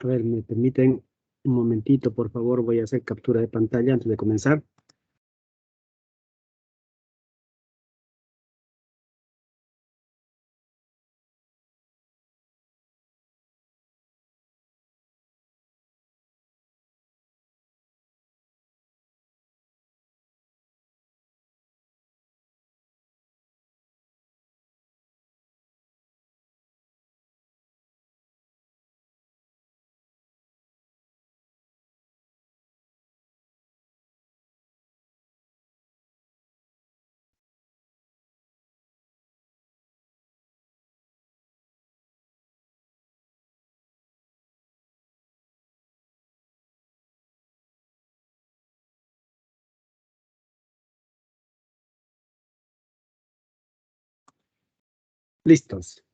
A ver, ¿me permiten un momentito, por favor? Voy a hacer captura de pantalla antes de comenzar. Listos.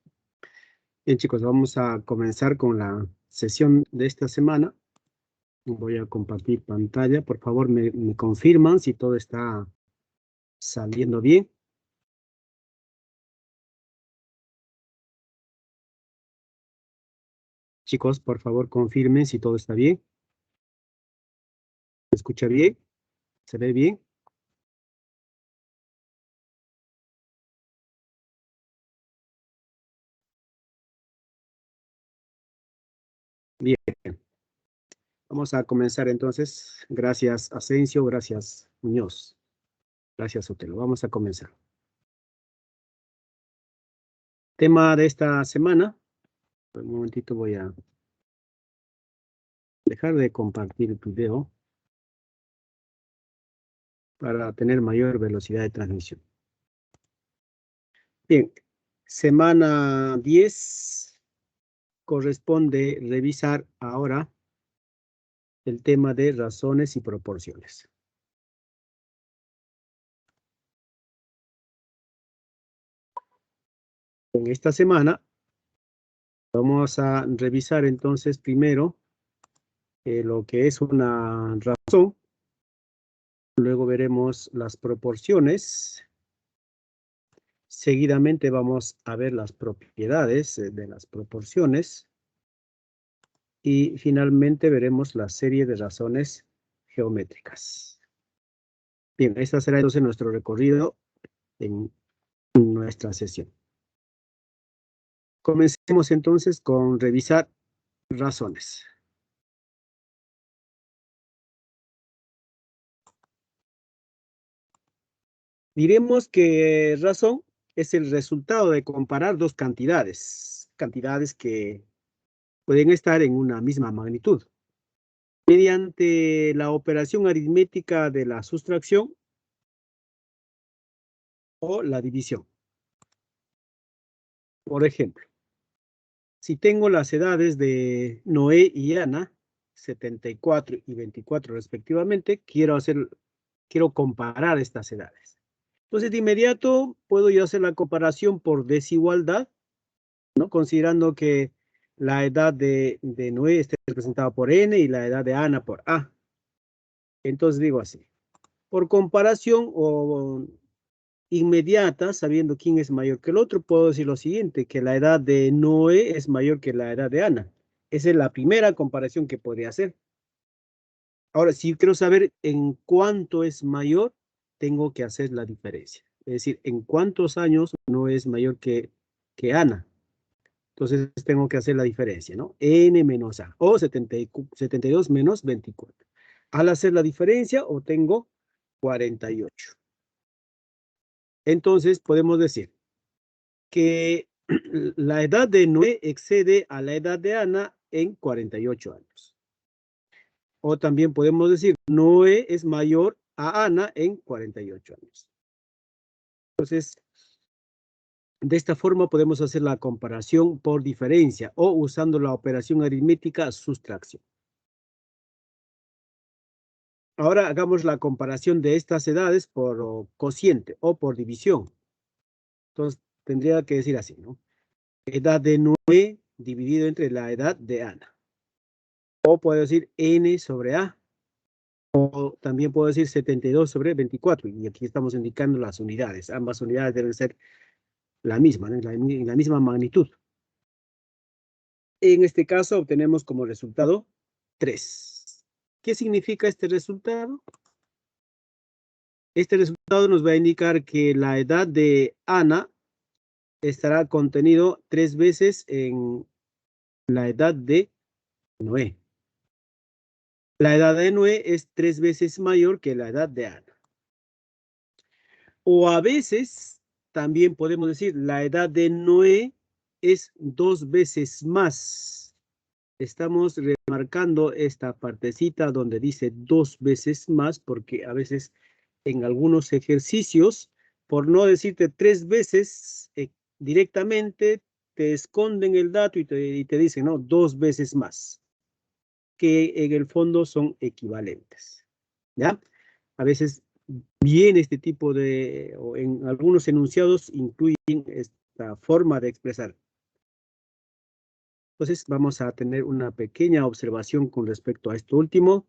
Bien, chicos, vamos a comenzar con la sesión de esta semana. Voy a compartir pantalla. Por favor, me confirman si todo está saliendo bien. Chicos, por favor, confirmen si todo está bien. ¿Se escucha bien? ¿Se ve bien? Bien. Vamos a comenzar entonces. Gracias, Asensio. Gracias, Muñoz. Gracias, Otelo. Vamos a comenzar. Tema de esta semana. Un momentito, voy a dejar de compartir el video para tener mayor velocidad de transmisión. Bien, semana 10 corresponde revisar ahora el tema de razones y proporciones. En esta semana vamos a revisar entonces primero lo que es una razón, luego veremos las proporciones, seguidamente vamos a ver las propiedades de las proporciones y finalmente veremos la serie de razones geométricas. Bien, esta será entonces nuestro recorrido en nuestra sesión. Comencemos entonces con revisar razones. Diremos que razón es el resultado de comparar dos cantidades que pueden estar en una misma magnitud, mediante la operación aritmética de la sustracción o la división. Por ejemplo, si tengo las edades de Noé y Ana, 74 y 24 respectivamente, quiero comparar estas edades. Entonces, de inmediato puedo yo hacer la comparación por desigualdad, ¿no? Considerando que la edad de Noé esté representada por N y la edad de Ana por A. Entonces digo así, por comparación o inmediata, sabiendo quién es mayor que el otro, puedo decir lo siguiente, que la edad de Noé es mayor que la edad de Ana. Esa es la primera comparación que podría hacer. Ahora, si quiero saber en cuánto es mayor, tengo que hacer la diferencia. Es decir, en cuántos años no es mayor que Ana. Entonces tengo que hacer la diferencia, ¿no? N menos A, o 72 menos 24. Al hacer la diferencia, obtengo 48. Entonces podemos decir que la edad de Noé excede a la edad de Ana en 48 años. O también podemos decir, Noé es mayor a Ana en 48 años. Entonces, de esta forma podemos hacer la comparación por diferencia o usando la operación aritmética sustracción. Ahora hagamos la comparación de estas edades por cociente o por división. Entonces, tendría que decir así, ¿no? Edad de Noé dividido entre la edad de Ana. O puedo decir N sobre A. O también puedo decir 72 sobre 24. Y aquí estamos indicando las unidades. Ambas unidades deben ser la misma, ¿no? la misma magnitud. En este caso obtenemos como resultado 3. ¿Qué significa este resultado? Este resultado nos va a indicar que la edad de Ana estará contenido 3 veces en la edad de Noé. La edad de Noé es 3 veces mayor que la edad de Ana. O a veces también podemos decir la edad de Noé es 2 veces más. Estamos remarcando esta partecita donde dice 2 veces más porque a veces en algunos ejercicios, por no decirte 3 veces directamente, te esconden el dato y te dicen, no, 2 veces más, que en el fondo son equivalentes. ¿Ya? A veces viene este tipo de, o en algunos enunciados incluyen esta forma de expresar. Entonces vamos a tener una pequeña observación con respecto a esto último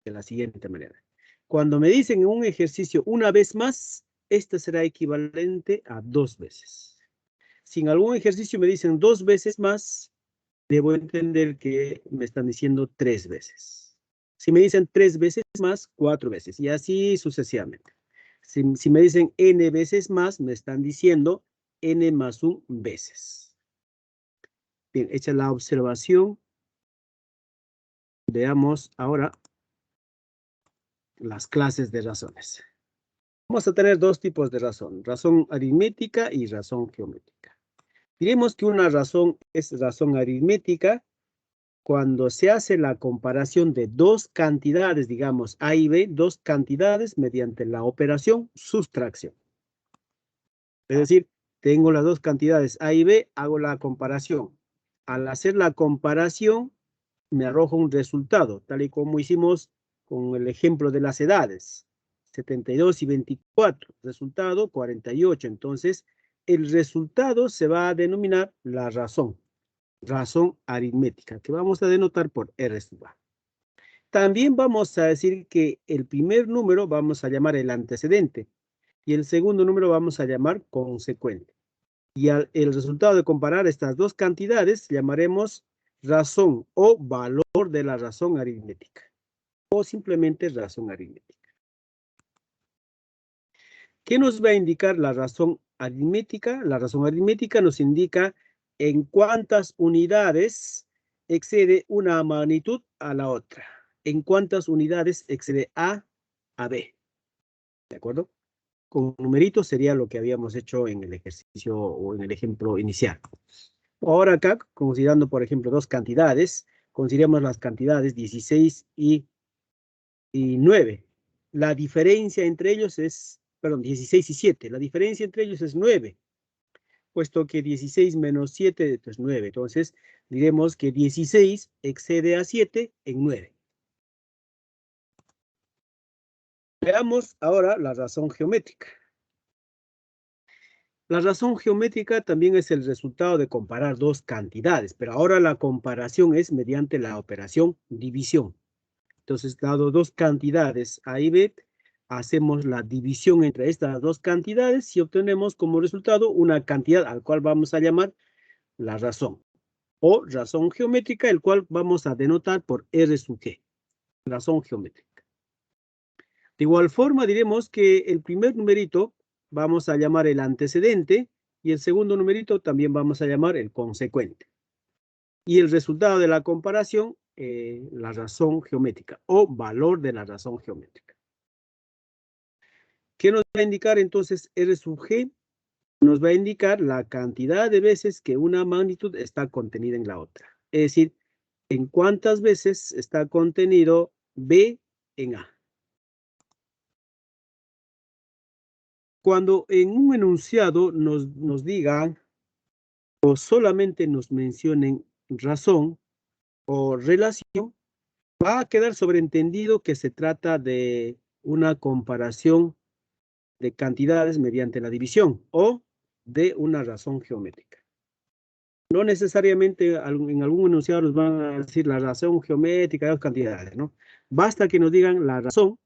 de la siguiente manera. Cuando me dicen en un ejercicio una vez más, este será equivalente a 2 veces. Si en algún ejercicio me dicen 2 veces más, debo entender que me están diciendo 3 veces. Si me dicen 3 veces más, 4 veces, y así sucesivamente. Si me dicen n veces más, me están diciendo n más 1 veces. Bien, hecha la observación, veamos ahora las clases de razones. Vamos a tener dos tipos de razón aritmética y razón geométrica. Diremos que una razón es razón aritmética cuando se hace la comparación de dos cantidades, digamos A y B, dos cantidades mediante la operación sustracción. Es decir, tengo las dos cantidades A y B, hago la comparación. Al hacer la comparación, me arroja un resultado, tal y como hicimos con el ejemplo de las edades. 72 y 24, resultado 48. Entonces, el resultado se va a denominar la razón aritmética, que vamos a denotar por R sub A. También vamos a decir que el primer número vamos a llamar el antecedente y el segundo número vamos a llamar consecuente. Y el resultado de comparar estas dos cantidades llamaremos razón o valor de la razón aritmética o simplemente razón aritmética. ¿Qué nos va a indicar la razón aritmética? La razón aritmética nos indica en cuántas unidades excede una magnitud a la otra. En cuántas unidades excede A a B. ¿De acuerdo? Con numeritos sería lo que habíamos hecho en el ejercicio o en el ejemplo inicial. Ahora acá, considerando, por ejemplo, dos cantidades, consideramos las cantidades 16 y 9. La diferencia entre ellos es, perdón, 16 y 7. La diferencia entre ellos es 9, puesto que 16 menos 7 es 9. Entonces, diremos que 16 excede a 7 en 9. Veamos ahora la razón geométrica. La razón geométrica también es el resultado de comparar dos cantidades, pero ahora la comparación es mediante la operación división. Entonces, dado dos cantidades A y B, hacemos la división entre estas dos cantidades y obtenemos como resultado una cantidad al cual vamos a llamar la razón o razón geométrica, el cual vamos a denotar por R sub G, razón geométrica. De igual forma, diremos que el primer numerito vamos a llamar el antecedente y el segundo numerito también vamos a llamar el consecuente. Y el resultado de la comparación, la razón geométrica o valor de la razón geométrica. ¿Qué nos va a indicar entonces R sub G? Nos va a indicar la cantidad de veces que una magnitud está contenida en la otra. Es decir, en cuántas veces está contenido B en A. Cuando en un enunciado nos digan o solamente nos mencionen razón o relación, va a quedar sobreentendido que se trata de una comparación de cantidades mediante la división o de una razón geométrica. No necesariamente en algún enunciado nos van a decir la razón geométrica de dos cantidades, ¿no? Basta que nos digan la razón,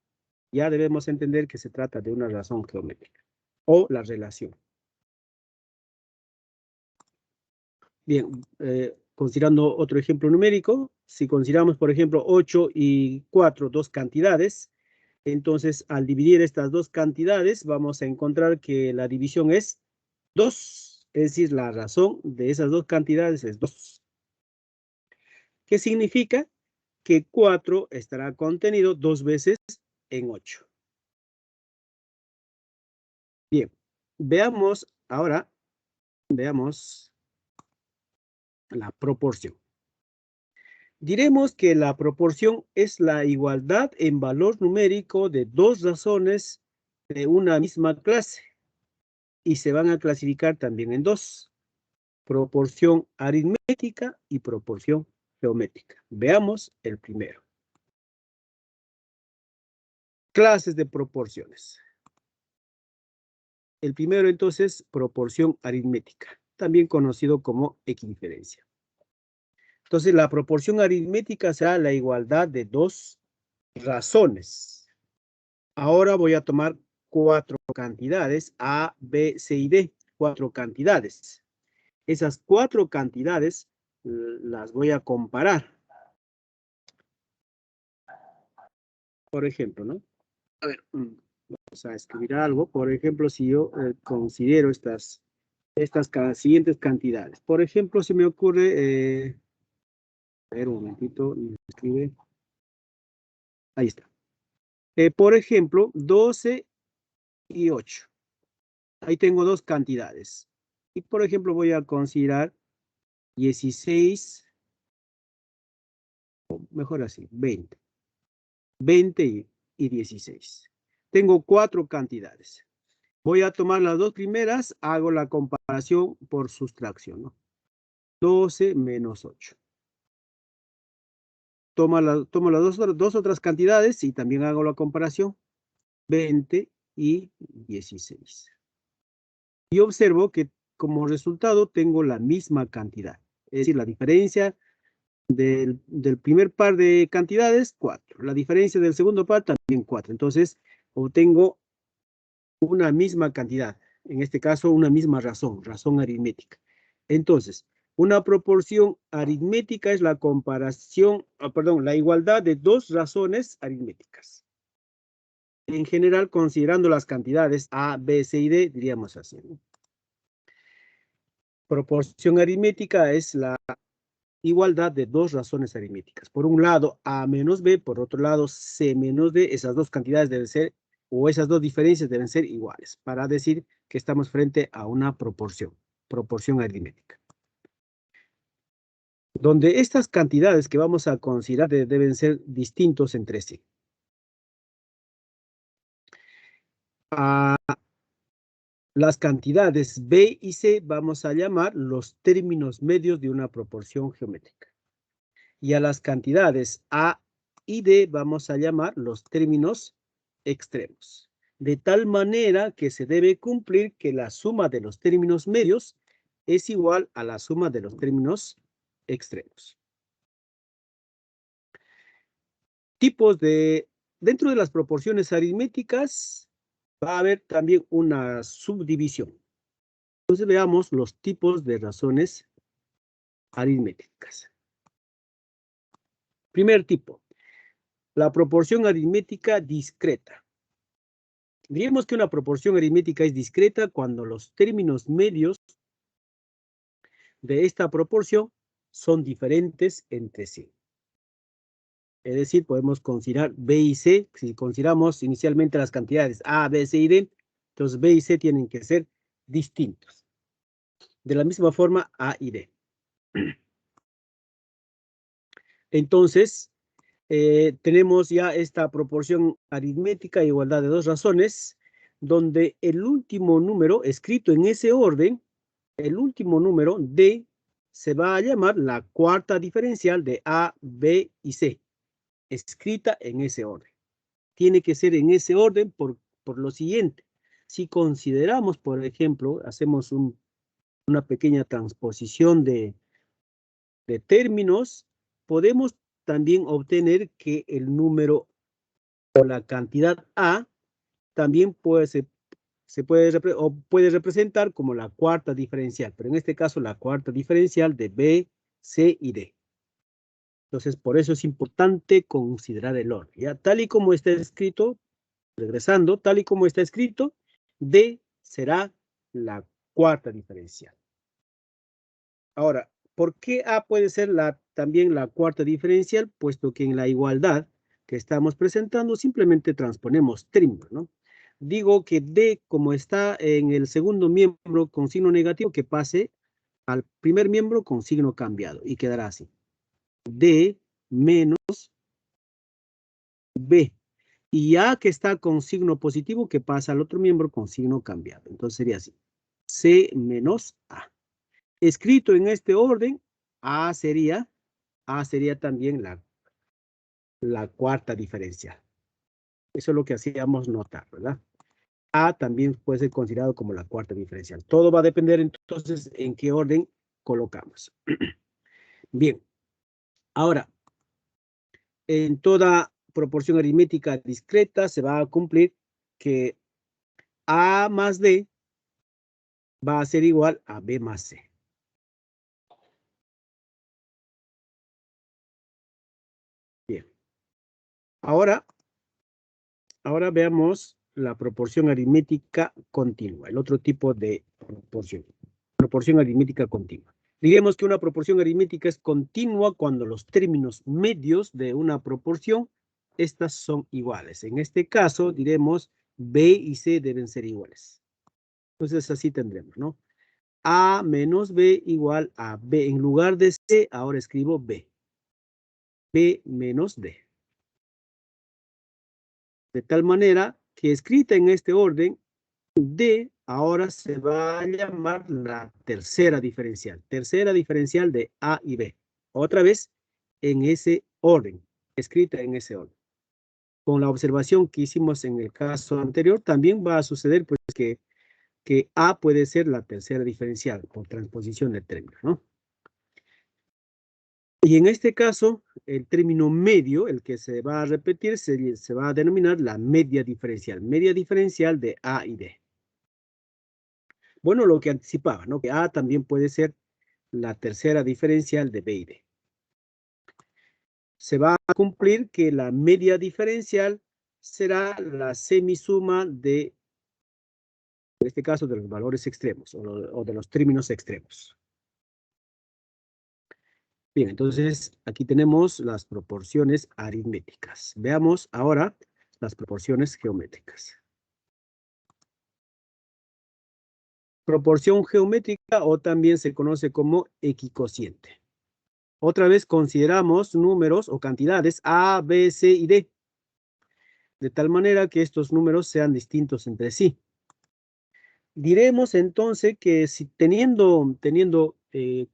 ya debemos entender que se trata de una razón geométrica o la relación. Bien, considerando otro ejemplo numérico, si consideramos, por ejemplo, 8 y 4, dos cantidades, entonces al dividir estas dos cantidades, vamos a encontrar que la división es 2, es decir, la razón de esas dos cantidades es 2. ¿Qué significa? Que 4 estará contenido 2 veces en 8. Bien, veamos ahora, veamos la proporción. Diremos que la proporción es la igualdad en valor numérico de dos razones de una misma clase y se van a clasificar también en dos: proporción aritmética y proporción geométrica. Veamos el primero. Clases de proporciones. El primero, entonces, proporción aritmética, también conocido como equidiferencia. Entonces, la proporción aritmética será la igualdad de dos razones. Ahora voy a tomar 4 cantidades, A, B, C y D, 4 cantidades. Esas 4 cantidades las voy a comparar. Por ejemplo, ¿no? A ver, vamos a escribir algo. Por ejemplo, si yo considero estas siguientes cantidades. Por ejemplo, se me ocurre, a ver, un momentito, escribe. Ahí está. Por ejemplo, 12 y 8. Ahí tengo dos cantidades. Y por ejemplo, voy a considerar 16, o mejor así, 20. 20 y 16. Tengo 4 cantidades. Voy a tomar las dos primeras, hago la comparación por sustracción, ¿no? 12 menos 8. Tomo las dos otras cantidades y también hago la comparación. 20 y 16. Y observo que como resultado tengo la misma cantidad. Es decir, la diferencia del primer par de cantidades, 4. La diferencia del segundo par, también 4. Entonces, obtengo una misma cantidad. En este caso, una misma razón aritmética. Entonces, una proporción aritmética es la comparación, la igualdad de dos razones aritméticas. En general, considerando las cantidades A, B, C y D, diríamos así, ¿no? Proporción aritmética es la igualdad de dos razones aritméticas. Por un lado, A menos B, por otro lado, C menos D. Esas dos cantidades deben ser, o esas dos diferencias deben ser iguales, para decir que estamos frente a una proporción aritmética. Donde estas cantidades que vamos a considerar deben ser distintos entre sí. Las cantidades B y C vamos a llamar los términos medios de una proporción geométrica. Y a las cantidades A y D vamos a llamar los términos extremos. De tal manera que se debe cumplir que la suma de los términos medios es igual a la suma de los términos extremos. Dentro de las proporciones aritméticas va a haber también una subdivisión. Entonces veamos los tipos de razones aritméticas. Primer tipo, la proporción aritmética discreta. Diríamos que una proporción aritmética es discreta cuando los términos medios de esta proporción son diferentes entre sí. Es decir, podemos considerar B y C. Si consideramos inicialmente las cantidades A, B, C y D, entonces B y C tienen que ser distintos. De la misma forma, A y D. Entonces, tenemos ya esta proporción aritmética, igualdad de dos razones, donde el último número escrito en ese orden, el último número D, se va a llamar la cuarta diferencial de A, B y C, escrita en ese orden. Tiene que ser en ese orden por lo siguiente. Si consideramos, por ejemplo, hacemos una pequeña transposición de términos, podemos también obtener que el número o la cantidad A también puede representar como la cuarta diferencial, pero en este caso la cuarta diferencial de B C y D. Entonces, por eso es importante considerar el orden. Ya, tal y como está escrito, regresando, tal y como está escrito, D será la cuarta diferencial. Ahora, ¿por qué A puede ser también la cuarta diferencial? Puesto que en la igualdad que estamos presentando simplemente transponemos términos, ¿no? Digo que D, como está en el segundo miembro con signo negativo, que pase al primer miembro con signo cambiado y quedará así. D menos B. Y A que está con signo positivo que pasa al otro miembro con signo cambiado. Entonces sería así. C menos A. Escrito en este orden, A sería también la cuarta diferencial. Eso es lo que hacíamos notar, ¿verdad? A también puede ser considerado como la cuarta diferencial. Todo va a depender entonces en qué orden colocamos. Bien, ahora, en toda proporción aritmética discreta se va a cumplir que A más D va a ser igual a B más C. Bien. Ahora veamos la proporción aritmética continua, el otro tipo de proporción. Proporción aritmética continua. Diremos que una proporción aritmética es continua cuando los términos medios de una proporción, estas son iguales. En este caso, diremos B y C deben ser iguales. Entonces, así tendremos, ¿no? A menos B igual a B. En lugar de C, ahora escribo B. B menos D. De tal manera que escrita en este orden, D ahora se va a llamar la tercera diferencial de A y B. Otra vez en ese orden, escrita en ese orden. Con la observación que hicimos en el caso anterior, también va a suceder pues que A puede ser la tercera diferencial por transposición de términos, ¿no? Y en este caso, el término medio, el que se va a repetir, se va a denominar la media diferencial de A y D. Bueno, lo que anticipaba, ¿no? Que A también puede ser la tercera diferencial de B y D. Se va a cumplir que la media diferencial será la semisuma de, en este caso, de los valores extremos o de los términos extremos. Bien, entonces aquí tenemos las proporciones aritméticas. Veamos ahora las proporciones geométricas. Proporción geométrica o también se conoce como equicociente. Otra vez consideramos números o cantidades A, B, C y D, de tal manera que estos números sean distintos entre sí. Diremos entonces que si teniendo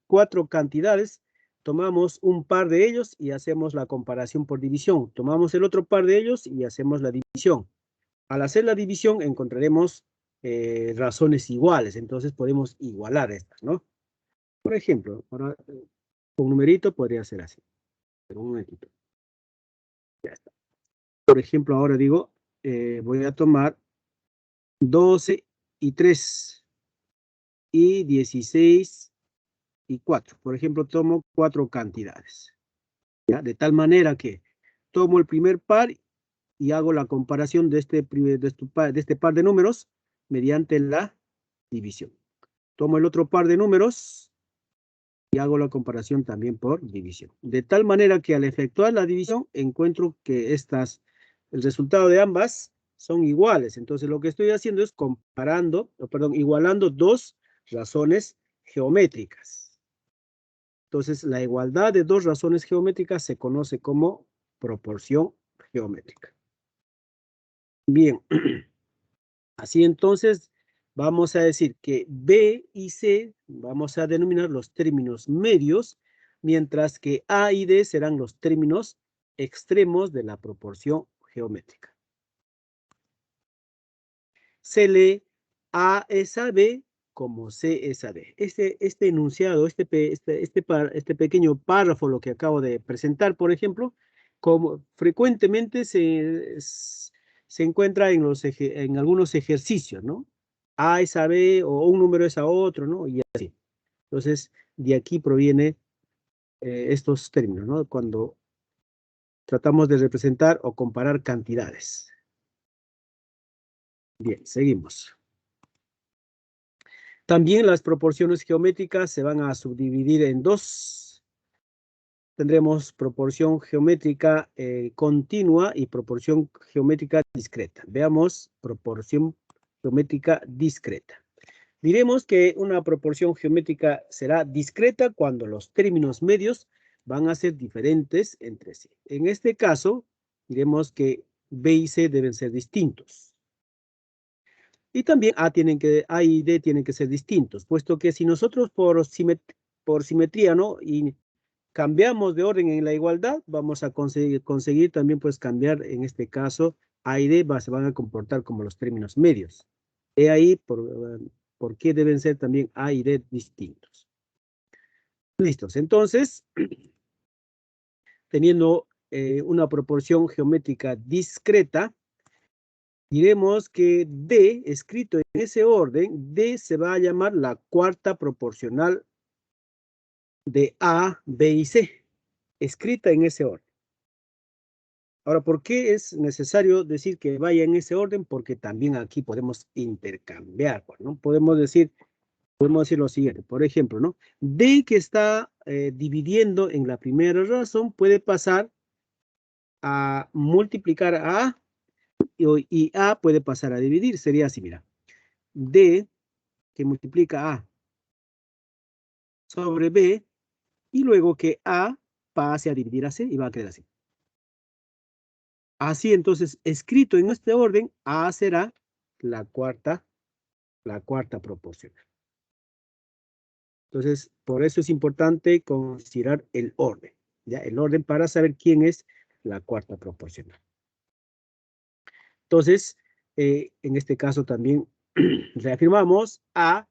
4 cantidades, tomamos un par de ellos y hacemos la comparación por división. Tomamos el otro par de ellos y hacemos la división. Al hacer la división encontraremos razones iguales, entonces podemos igualar estas, ¿no? Por ejemplo, ahora con un numerito podría ser así. Pero un momentito. Ya está. Por ejemplo, ahora digo, voy a tomar 12 y 3 y 16 y 4. Por ejemplo, tomo 4 cantidades. ¿Ya? De tal manera que tomo el primer par y hago la comparación de este par de números mediante la división. Tomo el otro par de números y hago la comparación también por división. De tal manera que al efectuar la división encuentro que el resultado de ambas son iguales. Entonces lo que estoy haciendo es igualando dos razones geométricas. Entonces la igualdad de dos razones geométricas se conoce como proporción geométrica. Bien, así entonces vamos a decir que B y C vamos a denominar los términos medios, mientras que A y D serán los términos extremos de la proporción geométrica. Se lee A es a B como C es a D. Este enunciado, este pequeño párrafo, lo que acabo de presentar, por ejemplo, como frecuentemente se encuentra en algunos ejercicios, ¿no? A es a B o un número es a otro, ¿no? Y así. Entonces, de aquí proviene estos términos, ¿no? Cuando tratamos de representar o comparar cantidades. Bien, seguimos. También las proporciones geométricas se van a subdividir en dos. Tendremos proporción geométrica continua y proporción geométrica discreta. Veamos proporción geométrica discreta. Diremos que una proporción geométrica será discreta cuando los términos medios van a ser diferentes entre sí. En este caso, diremos que B y C deben ser distintos. Y también A y D tienen que ser distintos, puesto que si nosotros por simetría, ¿no? Y cambiamos de orden en la igualdad, vamos a conseguir también pues cambiar, en este caso, A y D se van a comportar como los términos medios. He ahí por qué deben ser también A y D distintos. Listos, entonces, teniendo una proporción geométrica discreta, diremos que D, escrito en ese orden, D se va a llamar la cuarta proporcional de A, B y C, escrita en ese orden. Ahora, ¿por qué es necesario decir que vaya en ese orden? Porque también aquí podemos intercambiar, ¿no? Podemos decir lo siguiente, por ejemplo, ¿no? D que está dividiendo en la primera razón puede pasar a multiplicar a A y A puede pasar a dividir. Sería así, mira. D que multiplica A sobre B y luego que A pase a dividir a C y va a quedar así. Así entonces, escrito en este orden, A será la cuarta proporcional. Entonces, por eso es importante considerar el orden, ¿ya? El orden para saber quién es la cuarta proporcional. Entonces, en este caso también reafirmamos A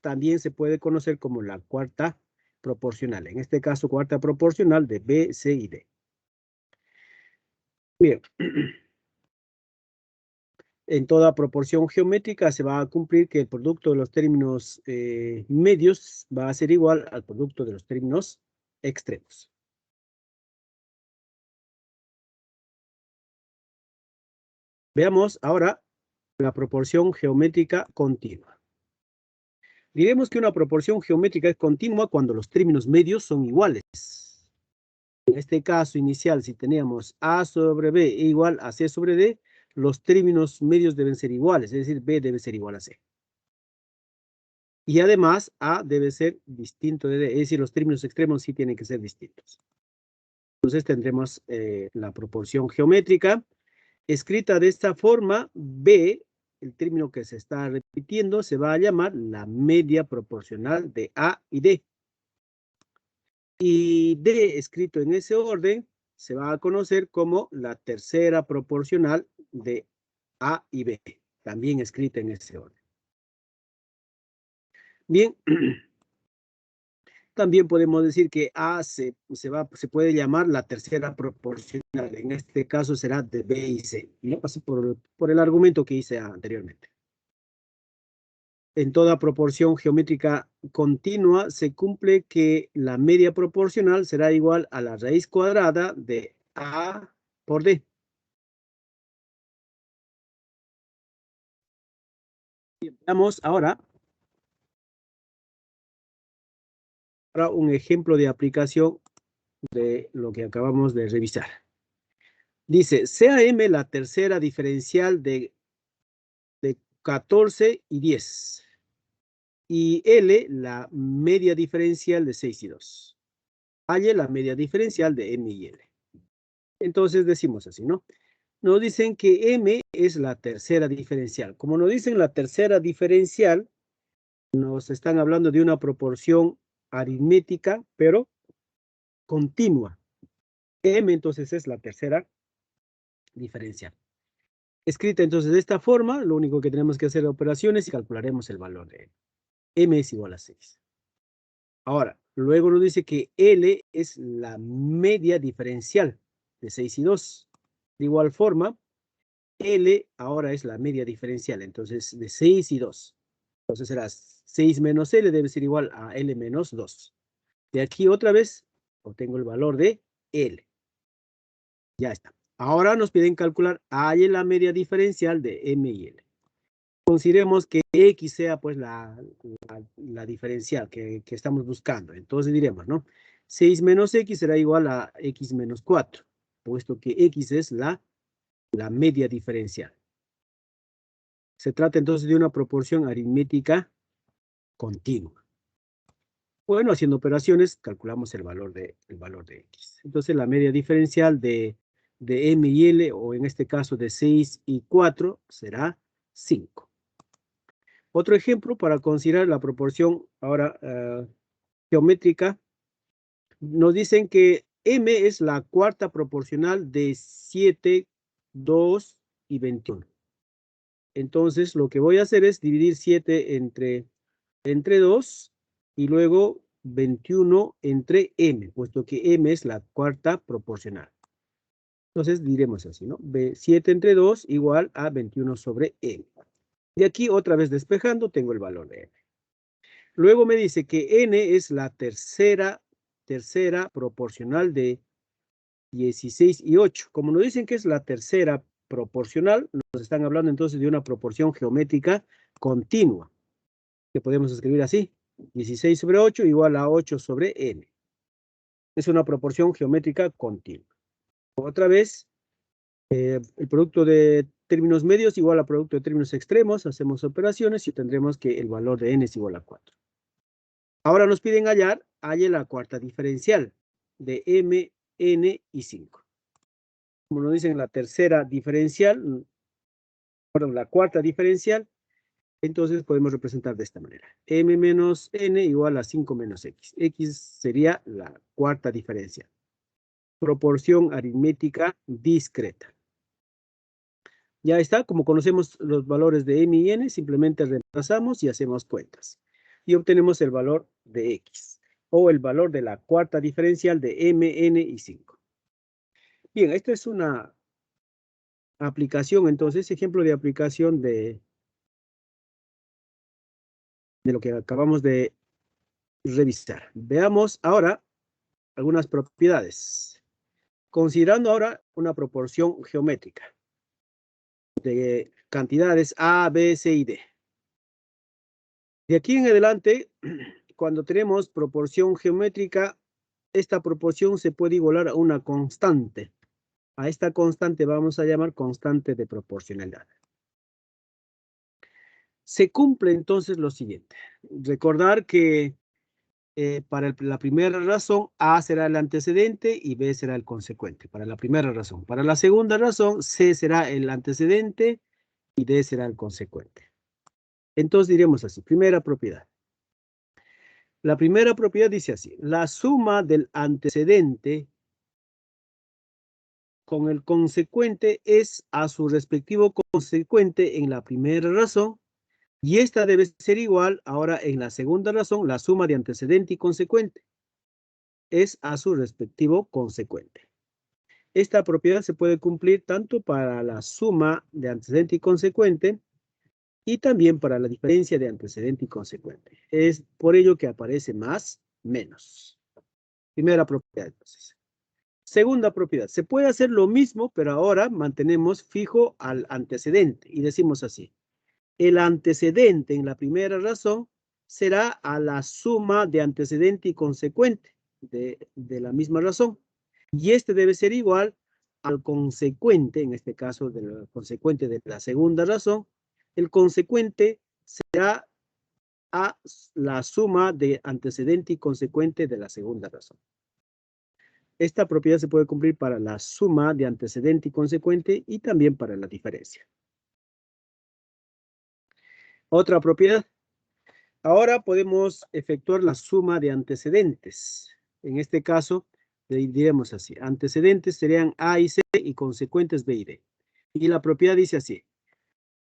también se puede conocer como la cuarta proporcional. En este caso, cuarta proporcional de B, C y D. Bien. En toda proporción geométrica se va a cumplir que el producto de los términos medios va a ser igual al producto de los términos extremos. Veamos ahora la proporción geométrica continua. Diremos que una proporción geométrica es continua cuando los términos medios son iguales. En este caso inicial, si teníamos A sobre B igual a C sobre D, los términos medios deben ser iguales, es decir, B debe ser igual a C. Y además, A debe ser distinto de D, es decir, los términos extremos sí tienen que ser distintos. Entonces tendremos la proporción geométrica. Escrita de esta forma, B, el término que se está repitiendo, se va a llamar la media proporcional de A y D. Y D, escrito en ese orden, se va a conocer como la tercera proporcional de A y B, también escrita en ese orden. Bien, también podemos decir que A se puede llamar la tercera proporcional. En este caso será de B y C. No pasé por el argumento que hice anteriormente. En toda proporción geométrica continua se cumple que la media proporcional será igual a la raíz cuadrada de A por D. Veamos ahora un ejemplo de aplicación de lo que acabamos de revisar. Dice, sea M la tercera diferencial de 14 y 10. Y L la media diferencial de 6 y 2. Halle la media diferencial de M y L. Entonces decimos así, ¿no? Nos dicen que M es la tercera diferencial. Como nos dicen la tercera diferencial, nos están hablando de una proporción aritmética, pero continua. M entonces es la tercera diferencial. Escrita entonces de esta forma, lo único que tenemos que hacer operaciones y calcularemos el valor de M. M es igual a 6. Ahora, luego nos dice que L es la media diferencial de 6 y 2. De igual forma, L ahora es la media diferencial, entonces de 6 y 2. Entonces será 6 menos L debe ser igual a L menos 2. De aquí otra vez Obtengo el valor de L. Ya está. Ahora nos piden calcular hay la media diferencial de M y L. Consideremos que X sea pues la diferencial que estamos buscando. Entonces diremos, ¿no? 6 menos X será igual a X menos 4, puesto que X es la media diferencial. Se trata entonces de una proporción aritmética continua. Bueno, haciendo operaciones, calculamos el valor de X. Entonces la media diferencial de M y L, o en este caso de 6 y 4, será 5. Otro ejemplo para considerar la proporción ahora geométrica, nos dicen que M es la cuarta proporcional de 7, 2 y 21. Entonces lo que voy a hacer es dividir 7 entre 2 y luego 21 entre M, puesto que M es la cuarta proporcional. Entonces diremos así, ¿no? 7 entre 2 igual a 21 sobre M. Y aquí otra vez despejando tengo el valor de M. Luego me dice que N es la tercera proporcional de 16 y 8. Como nos dicen que es la tercera proporcional, nos están hablando entonces de una proporción geométrica continua, que podemos escribir así: 16 sobre 8 igual a 8 sobre N. Es una proporción geométrica continua. Otra vez, el producto de términos medios igual al producto de términos extremos. Hacemos operaciones y tendremos que el valor de N es igual a 4. Ahora nos piden hallar la cuarta diferencial de M, N y 5. Como nos dicen la tercera diferencial, perdón, la cuarta diferencial, entonces podemos representar de esta manera: M menos N igual a 5 menos X. X sería la cuarta diferencial. Proporción aritmética discreta. Ya está, como conocemos los valores de M y N, simplemente reemplazamos y hacemos cuentas. Y obtenemos el valor de X, o el valor de la cuarta diferencial de M, N y 5. Bien, esta es una aplicación, entonces, ejemplo de aplicación de lo que acabamos de revisar. Veamos ahora algunas propiedades. Considerando ahora una proporción geométrica de cantidades A, B, C y D. De aquí en adelante, cuando tenemos proporción geométrica, esta proporción se puede igualar a una constante. A esta constante vamos a llamar constante de proporcionalidad. Se cumple entonces lo siguiente. Recordar que para la primera razón, A será el antecedente y B será el consecuente. Para la primera razón. Para la segunda razón, C será el antecedente y D será el consecuente. Entonces diremos así: primera propiedad. La primera propiedad dice así: la suma del antecedente con el consecuente es a su respectivo consecuente en la primera razón, y esta debe ser igual ahora en la segunda razón. La suma de antecedente y consecuente es a su respectivo consecuente. Esta propiedad se puede cumplir tanto para la suma de antecedente y consecuente y también para la diferencia de antecedente y consecuente. Es por ello que aparece más, menos. Primera propiedad, entonces. Segunda propiedad. Se puede hacer lo mismo, pero ahora mantenemos fijo al antecedente y decimos así: el antecedente en la primera razón será a la suma de antecedente y consecuente de la misma razón. Y este debe ser igual al consecuente, en este caso del consecuente de la segunda razón. El consecuente será a la suma de antecedente y consecuente de la segunda razón. Esta propiedad se puede cumplir para la suma de antecedente y consecuente y también para la diferencia. Otra propiedad. Ahora podemos efectuar la suma de antecedentes. En este caso, diremos así: antecedentes serían A y C y consecuentes B y D. Y la propiedad dice así: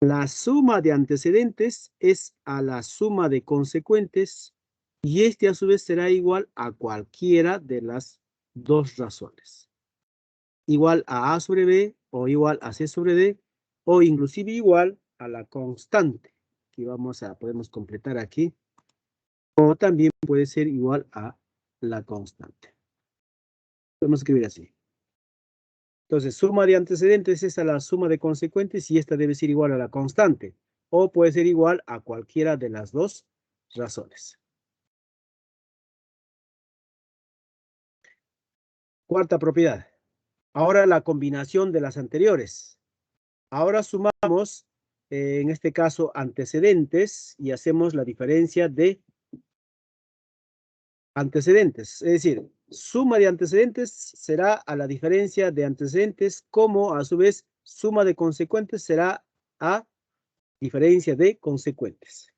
la suma de antecedentes es a la suma de consecuentes y este a su vez será igual a cualquiera de las dos razones. Igual a sobre B o igual a C sobre D o inclusive igual a la constante que podemos completar aquí, o también puede ser igual a la constante. Podemos escribir así. Entonces, suma de antecedentes es a la suma de consecuentes y esta debe ser igual a la constante. O puede ser igual a cualquiera de las dos razones. Cuarta propiedad. Ahora la combinación de las anteriores. Ahora sumamos, en este caso, antecedentes y hacemos la diferencia de antecedentes. Es decir, suma de antecedentes será a la diferencia de antecedentes, como a su vez suma de consecuentes será a diferencia de consecuentes.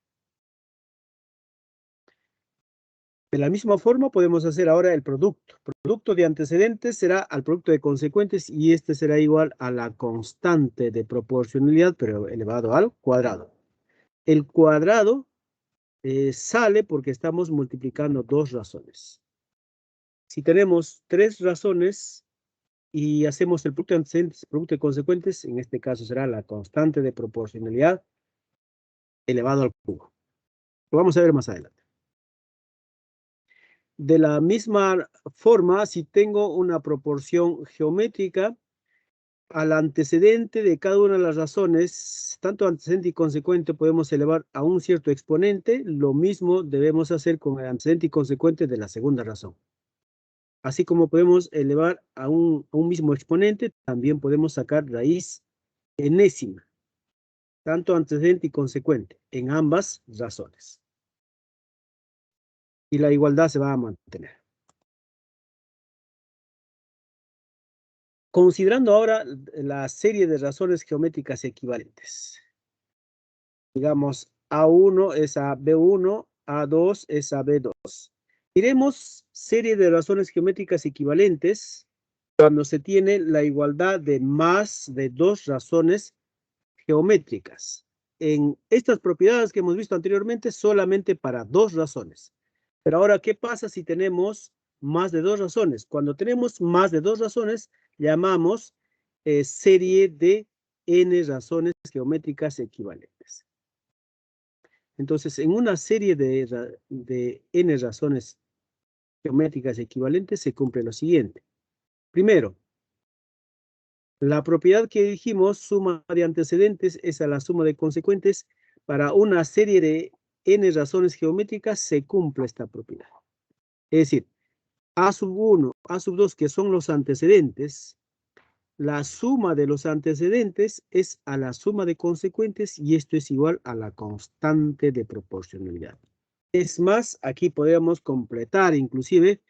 De la misma forma podemos hacer ahora el producto. Producto de antecedentes será al producto de consecuentes y este será igual a la constante de proporcionalidad, pero elevado al cuadrado. El cuadrado sale porque estamos multiplicando dos razones. Si tenemos tres razones y hacemos el producto de antecedentes, producto de consecuentes, en este caso será la constante de proporcionalidad elevado al cubo. Lo vamos a ver más adelante. De la misma forma, si tengo una proporción geométrica, al antecedente de cada una de las razones, tanto antecedente y consecuente, podemos elevar a un cierto exponente. Lo mismo debemos hacer con el antecedente y consecuente de la segunda razón. Así como podemos elevar a un mismo exponente, también podemos sacar raíz enésima, tanto antecedente y consecuente, en ambas razones. Y la igualdad se va a mantener. Considerando ahora la serie de razones geométricas equivalentes. Digamos, A1 es a B1, A2 es a B2. Diremos serie de razones geométricas equivalentes cuando se tiene la igualdad de más de dos razones geométricas. En estas propiedades que hemos visto anteriormente, solamente para dos razones. Pero ahora, ¿qué pasa si tenemos más de dos razones? Cuando tenemos más de dos razones, llamamos serie de n razones geométricas equivalentes. Entonces, en una serie de n razones geométricas equivalentes se cumple lo siguiente. Primero, la propiedad que dijimos, suma de antecedentes, es a la suma de consecuentes. Para una serie de n razones geométricas se cumple esta propiedad. Es decir, A sub 1, A sub 2, que son los antecedentes, la suma de los antecedentes es a la suma de consecuentes y esto es igual a la constante de proporcionalidad. Es más, aquí podemos completar inclusive,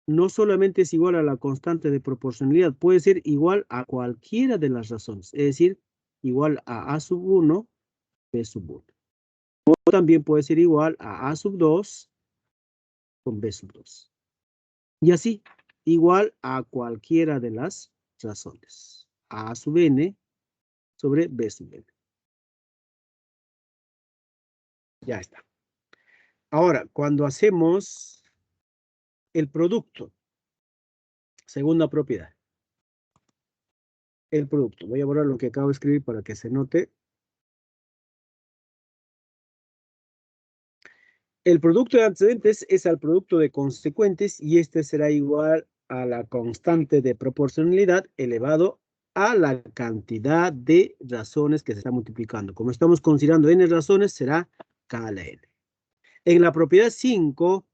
no solamente es igual a la constante de proporcionalidad, puede ser igual a cualquiera de las razones, es decir, igual a sub 1, B sub 1. O también puede ser igual a sub 2 con B sub 2. Y así, igual a cualquiera de las razones. A sub n sobre B sub n. Ya está. Ahora, cuando hacemos el producto, segunda propiedad. El producto. Voy a borrar lo que acabo de escribir para que se note. El producto de antecedentes es al producto de consecuentes y este será igual a la constante de proporcionalidad elevado a la cantidad de razones que se está multiplicando. Como estamos considerando n razones, será k a la n. En la propiedad 5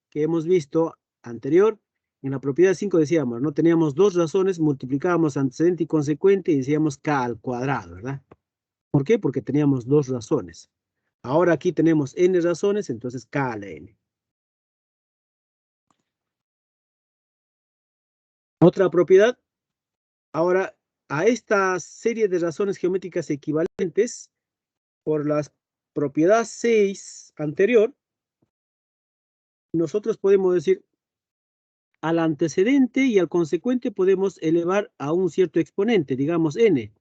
que hemos visto anterior, en la propiedad 5 decíamos, no teníamos dos razones, multiplicábamos antecedente y consecuente y decíamos k al cuadrado, ¿verdad? ¿Por qué? Porque teníamos dos razones. Ahora aquí tenemos n razones, entonces k a la n. Otra propiedad. Ahora, a esta serie de razones geométricas equivalentes, por la propiedad 6 anterior, nosotros podemos decir, al antecedente y al consecuente podemos elevar a un cierto exponente, digamos n.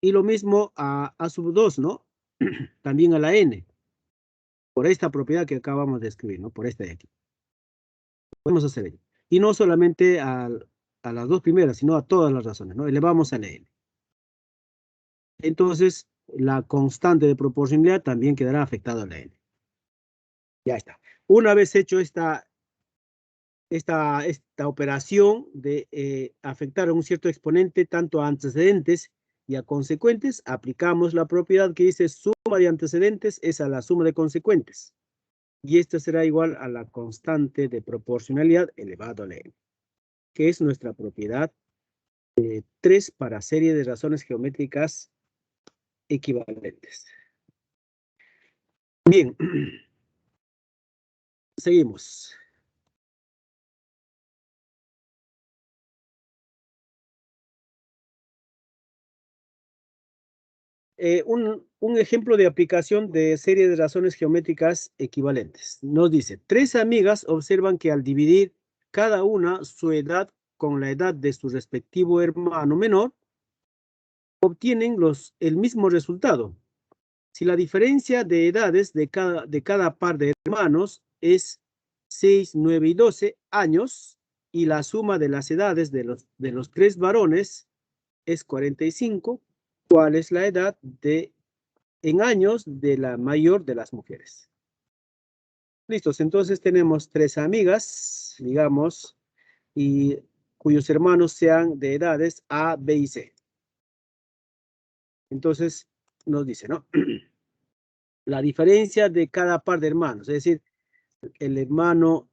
Y lo mismo a sub 2, ¿no? También a la n. Por esta propiedad que acabamos de escribir, ¿no? Por esta de aquí. Podemos hacer ello. Y no solamente a las dos primeras, sino a todas las razones, ¿no? Elevamos a la n. Entonces, la constante de proporcionalidad también quedará afectada a la n. Ya está. Una vez hecho esta esta operación de afectar a un cierto exponente tanto a antecedentes y a consecuentes, aplicamos la propiedad que dice suma de antecedentes es a la suma de consecuentes. Y esta será igual a la constante de proporcionalidad elevado a la n, que es nuestra propiedad 3 para serie de razones geométricas equivalentes. Bien, seguimos. Un ejemplo de aplicación de serie de razones geométricas equivalentes. Nos dice, 3 amigas observan que al dividir cada una su edad con la edad de su respectivo hermano menor, obtienen el mismo resultado. Si la diferencia de edades de cada par de hermanos es 6, 9 y 12 años, y la suma de las edades de los 3 varones es 45, ¿cuál es la edad en años de la mayor de las mujeres? Listos, entonces tenemos 3 amigas, digamos, y cuyos hermanos sean de edades A, B y C. Entonces nos dice, ¿no? La diferencia de cada par de hermanos, es decir, el hermano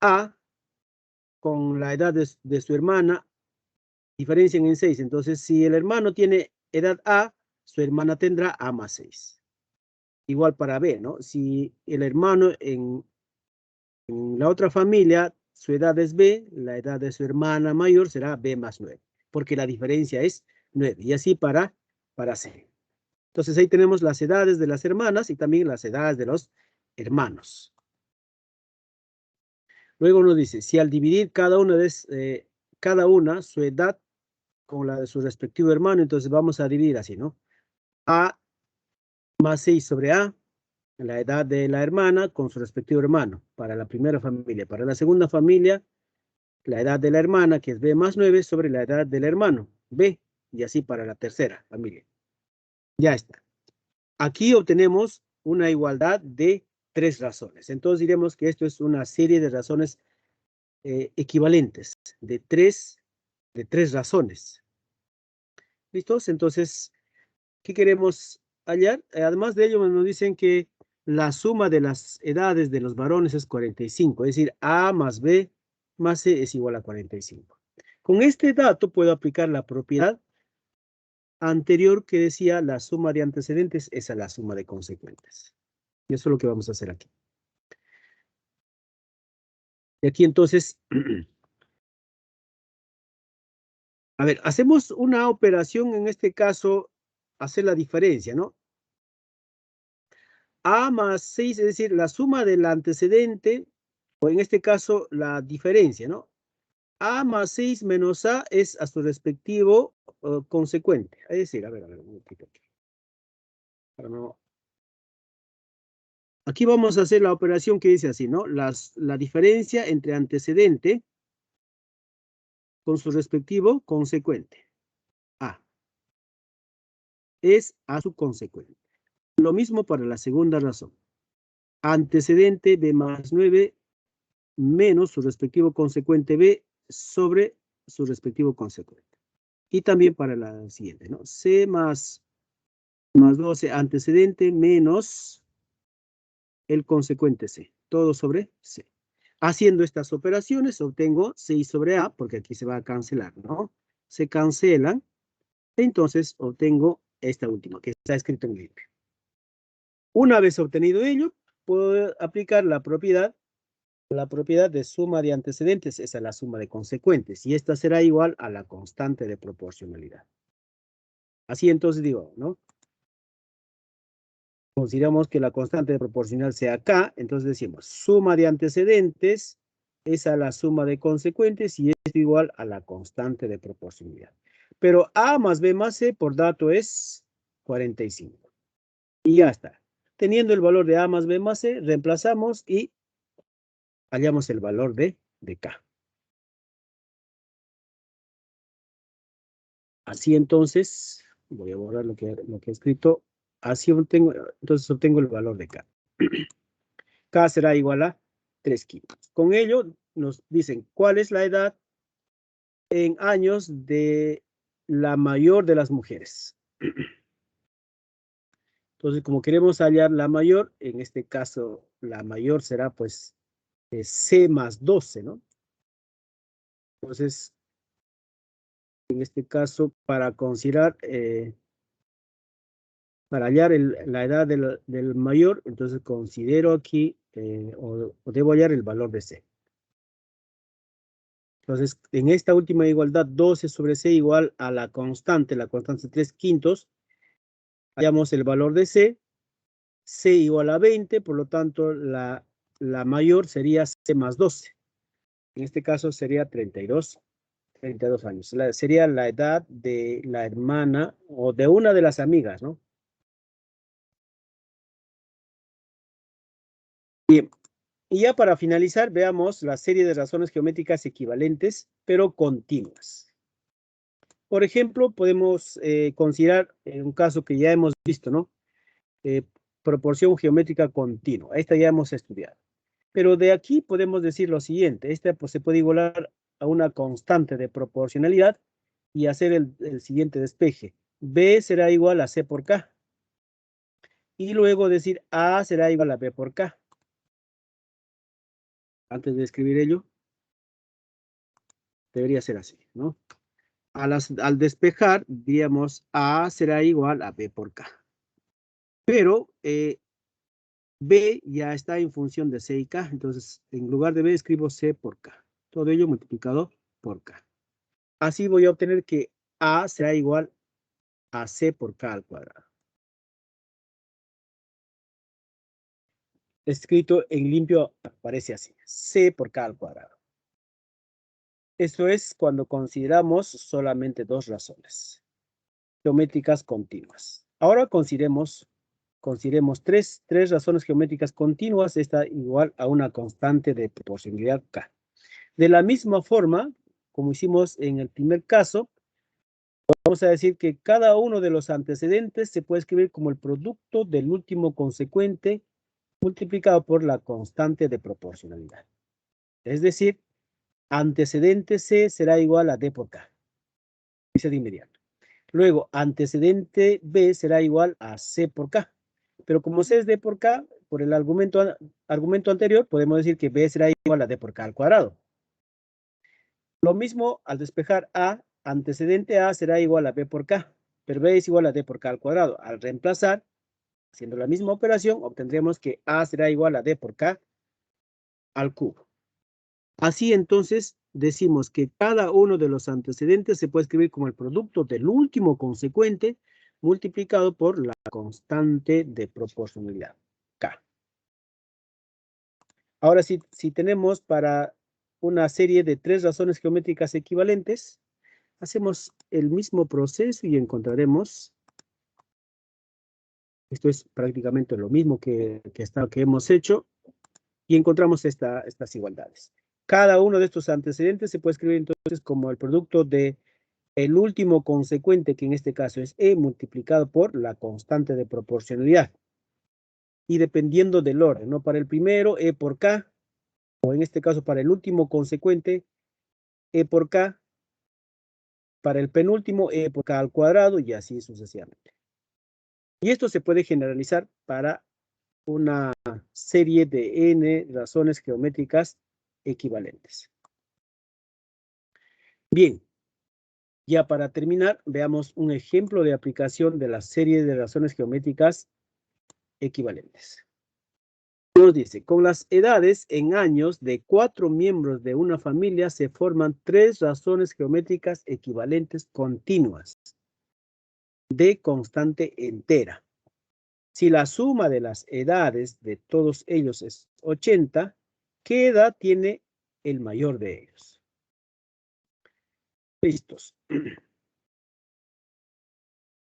A con la edad de su hermana diferencian en 6. Entonces, si el hermano tiene edad A, su hermana tendrá A más 6. Igual para B, ¿no? Si el hermano en la otra familia, su edad es B, la edad de su hermana mayor será B más 9, porque la diferencia es 9. Y así para C. Entonces, ahí tenemos las edades de las hermanas y también las edades de los hermanos. Luego nos dice, si al dividir cada una su edad con la de su respectivo hermano, entonces vamos a dividir así, ¿no? A más 6 sobre A, la edad de la hermana con su respectivo hermano, para la primera familia. Para la segunda familia, la edad de la hermana, que es B más 9, sobre la edad del hermano, B, y así para la tercera familia. Ya está. Aquí obtenemos una igualdad de 3 razones. Entonces diremos que esto es una serie de razones equivalentes, de tres razones. ¿Listos? Entonces, ¿qué queremos hallar? Además de ello, nos dicen que la suma de las edades de los varones es 45, es decir, A más B más C es igual a 45. Con este dato puedo aplicar la propiedad anterior que decía la suma de antecedentes es a la suma de consecuentes. Y eso es lo que vamos a hacer aquí. Y aquí entonces, a ver, hacemos una operación, en este caso, hacer la diferencia, ¿no? A más 6, es decir, la suma del antecedente, o en este caso, la diferencia, ¿no? A más 6 menos A es a su respectivo consecuente. Es decir, a ver, un momentito aquí. Aquí vamos a hacer la operación que dice así, ¿no? La diferencia entre antecedente con su respectivo consecuente. A es a su consecuente. Lo mismo para la segunda razón. Antecedente B más 9 menos su respectivo consecuente B sobre su respectivo consecuente. Y también para la siguiente, ¿no? C más 12 antecedente menos el consecuente C. Todo sobre C. Haciendo estas operaciones obtengo 6 sobre A, porque aquí se va a cancelar, ¿no? Se cancelan. Entonces obtengo esta última, que está escrito en limpio. Una vez obtenido ello, puedo aplicar la propiedad de suma de antecedentes es a la suma de consecuentes, y esta será igual a la constante de proporcionalidad. Así entonces digo, ¿no? Consideramos que la constante de proporcional sea K, entonces decimos suma de antecedentes es a la suma de consecuentes y es igual a la constante de proporcionalidad. Pero A más B más C por dato es 45. Y ya está. Teniendo el valor de A más B más C, reemplazamos y hallamos el valor de K. Así entonces, voy a borrar lo que he escrito. Así entonces obtengo el valor de K. K será igual a 3/5. Con ello nos dicen cuál es la edad en años de la mayor de las mujeres. Entonces, como queremos hallar la mayor, en este caso, la mayor será pues C más 12, ¿no? Entonces, en este caso, para considerar, para hallar la edad del mayor, entonces considero aquí, o debo hallar el valor de C. Entonces, en esta última igualdad, 12 sobre C igual a la constante 3/5, hallamos el valor de C, C igual a 20, por lo tanto, la mayor sería C más 12. En este caso sería 32 años. Sería la edad de la hermana o de una de las amigas, ¿no? Bien, y ya para finalizar, veamos la serie de razones geométricas equivalentes, pero continuas. Por ejemplo, podemos considerar un caso que ya hemos visto, ¿no? Proporción geométrica continua. Esta ya hemos estudiado. Pero de aquí podemos decir lo siguiente. Esta pues, se puede igualar a una constante de proporcionalidad y hacer el siguiente despeje. B será igual a C por K. Y luego decir A será igual a B por K. Antes de escribir ello, debería ser así, ¿no? Al despejar, diríamos A será igual a B por K. Pero B ya está en función de C y K. Entonces, en lugar de B, escribo C por K. Todo ello multiplicado por K. Así voy a obtener que A será igual a C por K al cuadrado. Escrito en limpio aparece así, C por K al cuadrado. Esto es cuando consideramos solamente dos razones geométricas continuas. Ahora consideremos tres razones geométricas continuas, esta igual a una constante de proporcionalidad K. De la misma forma, como hicimos en el primer caso, vamos a decir que cada uno de los antecedentes se puede escribir como el producto del último consecuente multiplicado por la constante de proporcionalidad. Es decir, antecedente C será igual a D por K. Dice de inmediato. Luego, antecedente B será igual a C por K. Pero como C es D por K, por el argumento anterior, podemos decir que B será igual a D por K al cuadrado. Lo mismo al despejar A, antecedente A será igual a B por K, pero B es igual a D por K al cuadrado. Al reemplazar, haciendo la misma operación, obtendremos que A será igual a D por K al cubo. Así entonces decimos que cada uno de los antecedentes se puede escribir como el producto del último consecuente multiplicado por la constante de proporcionalidad, K. Ahora, si tenemos para una serie de tres razones geométricas equivalentes, hacemos el mismo proceso y encontraremos, esto es prácticamente lo mismo que hemos hecho, y encontramos estas igualdades. Cada uno de estos antecedentes se puede escribir entonces como el producto de el último consecuente, que en este caso es E, multiplicado por la constante de proporcionalidad. Y dependiendo del orden, ¿no? Para el primero, E por K, o en este caso para el último consecuente, E por K, para el penúltimo, E por K al cuadrado, y así sucesivamente. Y esto se puede generalizar para una serie de n razones geométricas equivalentes. Bien, ya para terminar, veamos un ejemplo de aplicación de la serie de razones geométricas equivalentes. Nos dice, con las edades en años de 4 miembros de una familia se forman 3 razones geométricas equivalentes continuas de constante entera. Si la suma de las edades de todos ellos es 80, ¿qué edad tiene el mayor de ellos? Listos.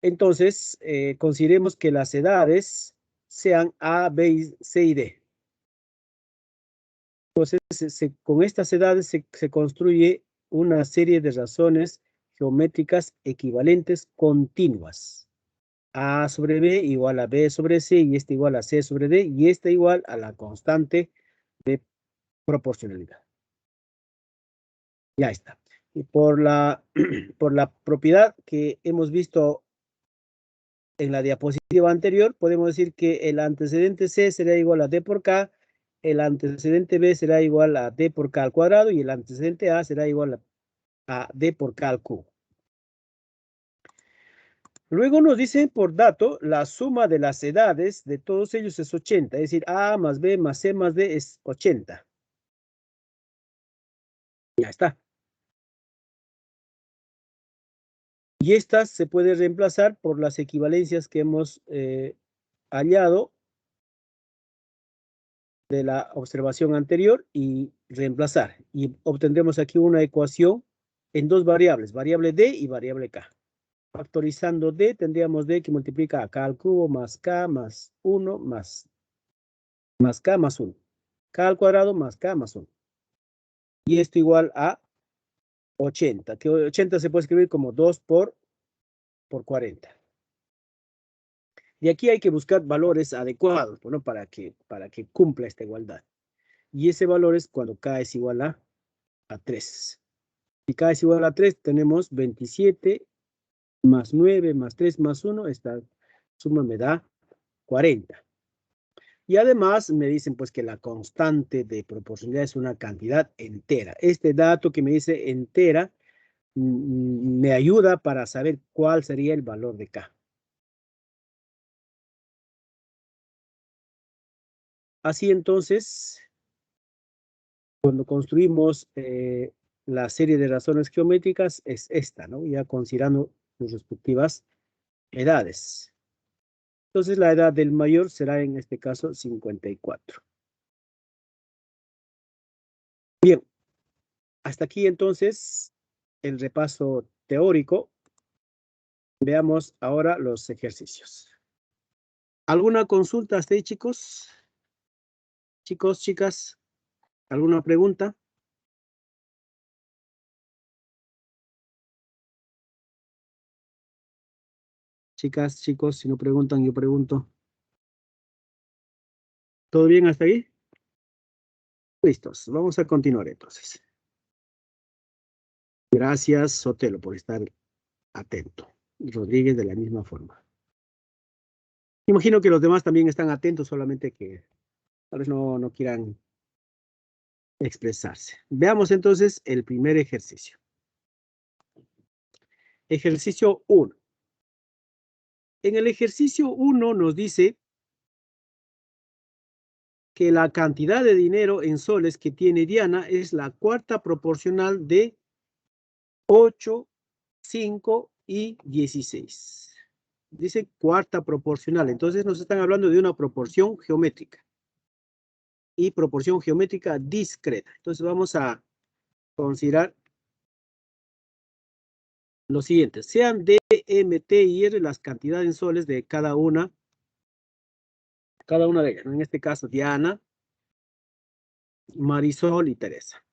Entonces, consideremos que las edades sean A, B, C y D. Entonces, con estas edades se construye una serie de razones geométricas equivalentes continuas. A sobre B igual a B sobre C, y esta igual a C sobre D, y esta igual a la constante de proporcionalidad. Ya está. Y por la propiedad que hemos visto en la diapositiva anterior, podemos decir que el antecedente C será igual a D por K, el antecedente B será igual a D por K al cuadrado y el antecedente A será igual a D por K al cubo. Luego nos dicen por dato, la suma de las edades de todos ellos es 80, es decir, A más B más C más D es 80. Ya está. Y estas se puede reemplazar por las equivalencias que hemos hallado de la observación anterior y reemplazar. Y obtendremos aquí una ecuación en dos variables, variable D y variable K. Factorizando D, tendríamos D que multiplica a K al cubo más K más 1 más K más 1. K al cuadrado más K más 1. Y esto igual a 80, que 80 se puede escribir como 2 por 40. Y aquí hay que buscar valores adecuados, ¿no? para que cumpla esta igualdad. Y ese valor es cuando K es igual a 3. Si K es igual a 3, tenemos 27 más 9 más 3 más 1. Esta suma me da 40. Y además me dicen pues que la constante de proporcionalidad es una cantidad entera. Este dato que me dice entera me ayuda para saber cuál sería el valor de K. Así entonces, cuando construimos la serie de razones geométricas es esta, ¿no? Ya considerando sus respectivas edades. Entonces la edad del mayor será en este caso 54. Bien, hasta aquí entonces el repaso teórico. Veamos ahora los ejercicios. ¿Alguna consulta hasta ahí, chicos? Chicos, chicas, ¿alguna pregunta? Chicas, chicos, si no preguntan, yo pregunto. ¿Todo bien hasta ahí? Listos, vamos a continuar entonces. Gracias, Sotelo, por estar atento. Rodríguez de la misma forma. Imagino que los demás también están atentos, solamente que tal vez no quieran expresarse. Veamos entonces el primer ejercicio. Ejercicio 1. En el ejercicio 1 nos dice que la cantidad de dinero en soles que tiene Diana es la cuarta proporcional de 8, 5 y 16. Dice cuarta proporcional, entonces nos están hablando de una proporción geométrica. Y proporción geométrica discreta. Entonces vamos a considerar lo siguiente. Sean D, M, T y R las cantidades en soles de cada una de ellas. En este caso, Diana, Marisol y Teresa.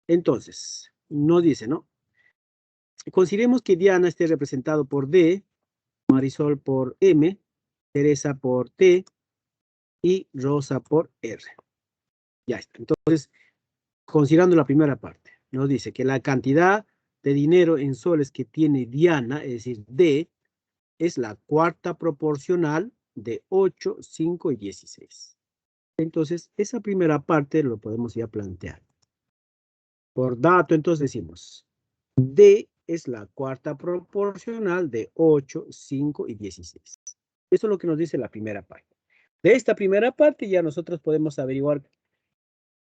Entonces, nos dice, ¿no? Consideremos que Diana esté representado por D, Marisol por M, Teresa por T y Rosa por R. Ya está. Entonces, considerando la primera parte, nos dice que la cantidad de dinero en soles que tiene Diana, es decir, D, es la cuarta proporcional de 8, 5 y 16. Entonces, esa primera parte lo podemos ya plantear. Por dato, entonces decimos, D es la cuarta proporcional de 8, 5 y 16. Eso es lo que nos dice la primera parte. De esta primera parte ya nosotros podemos averiguar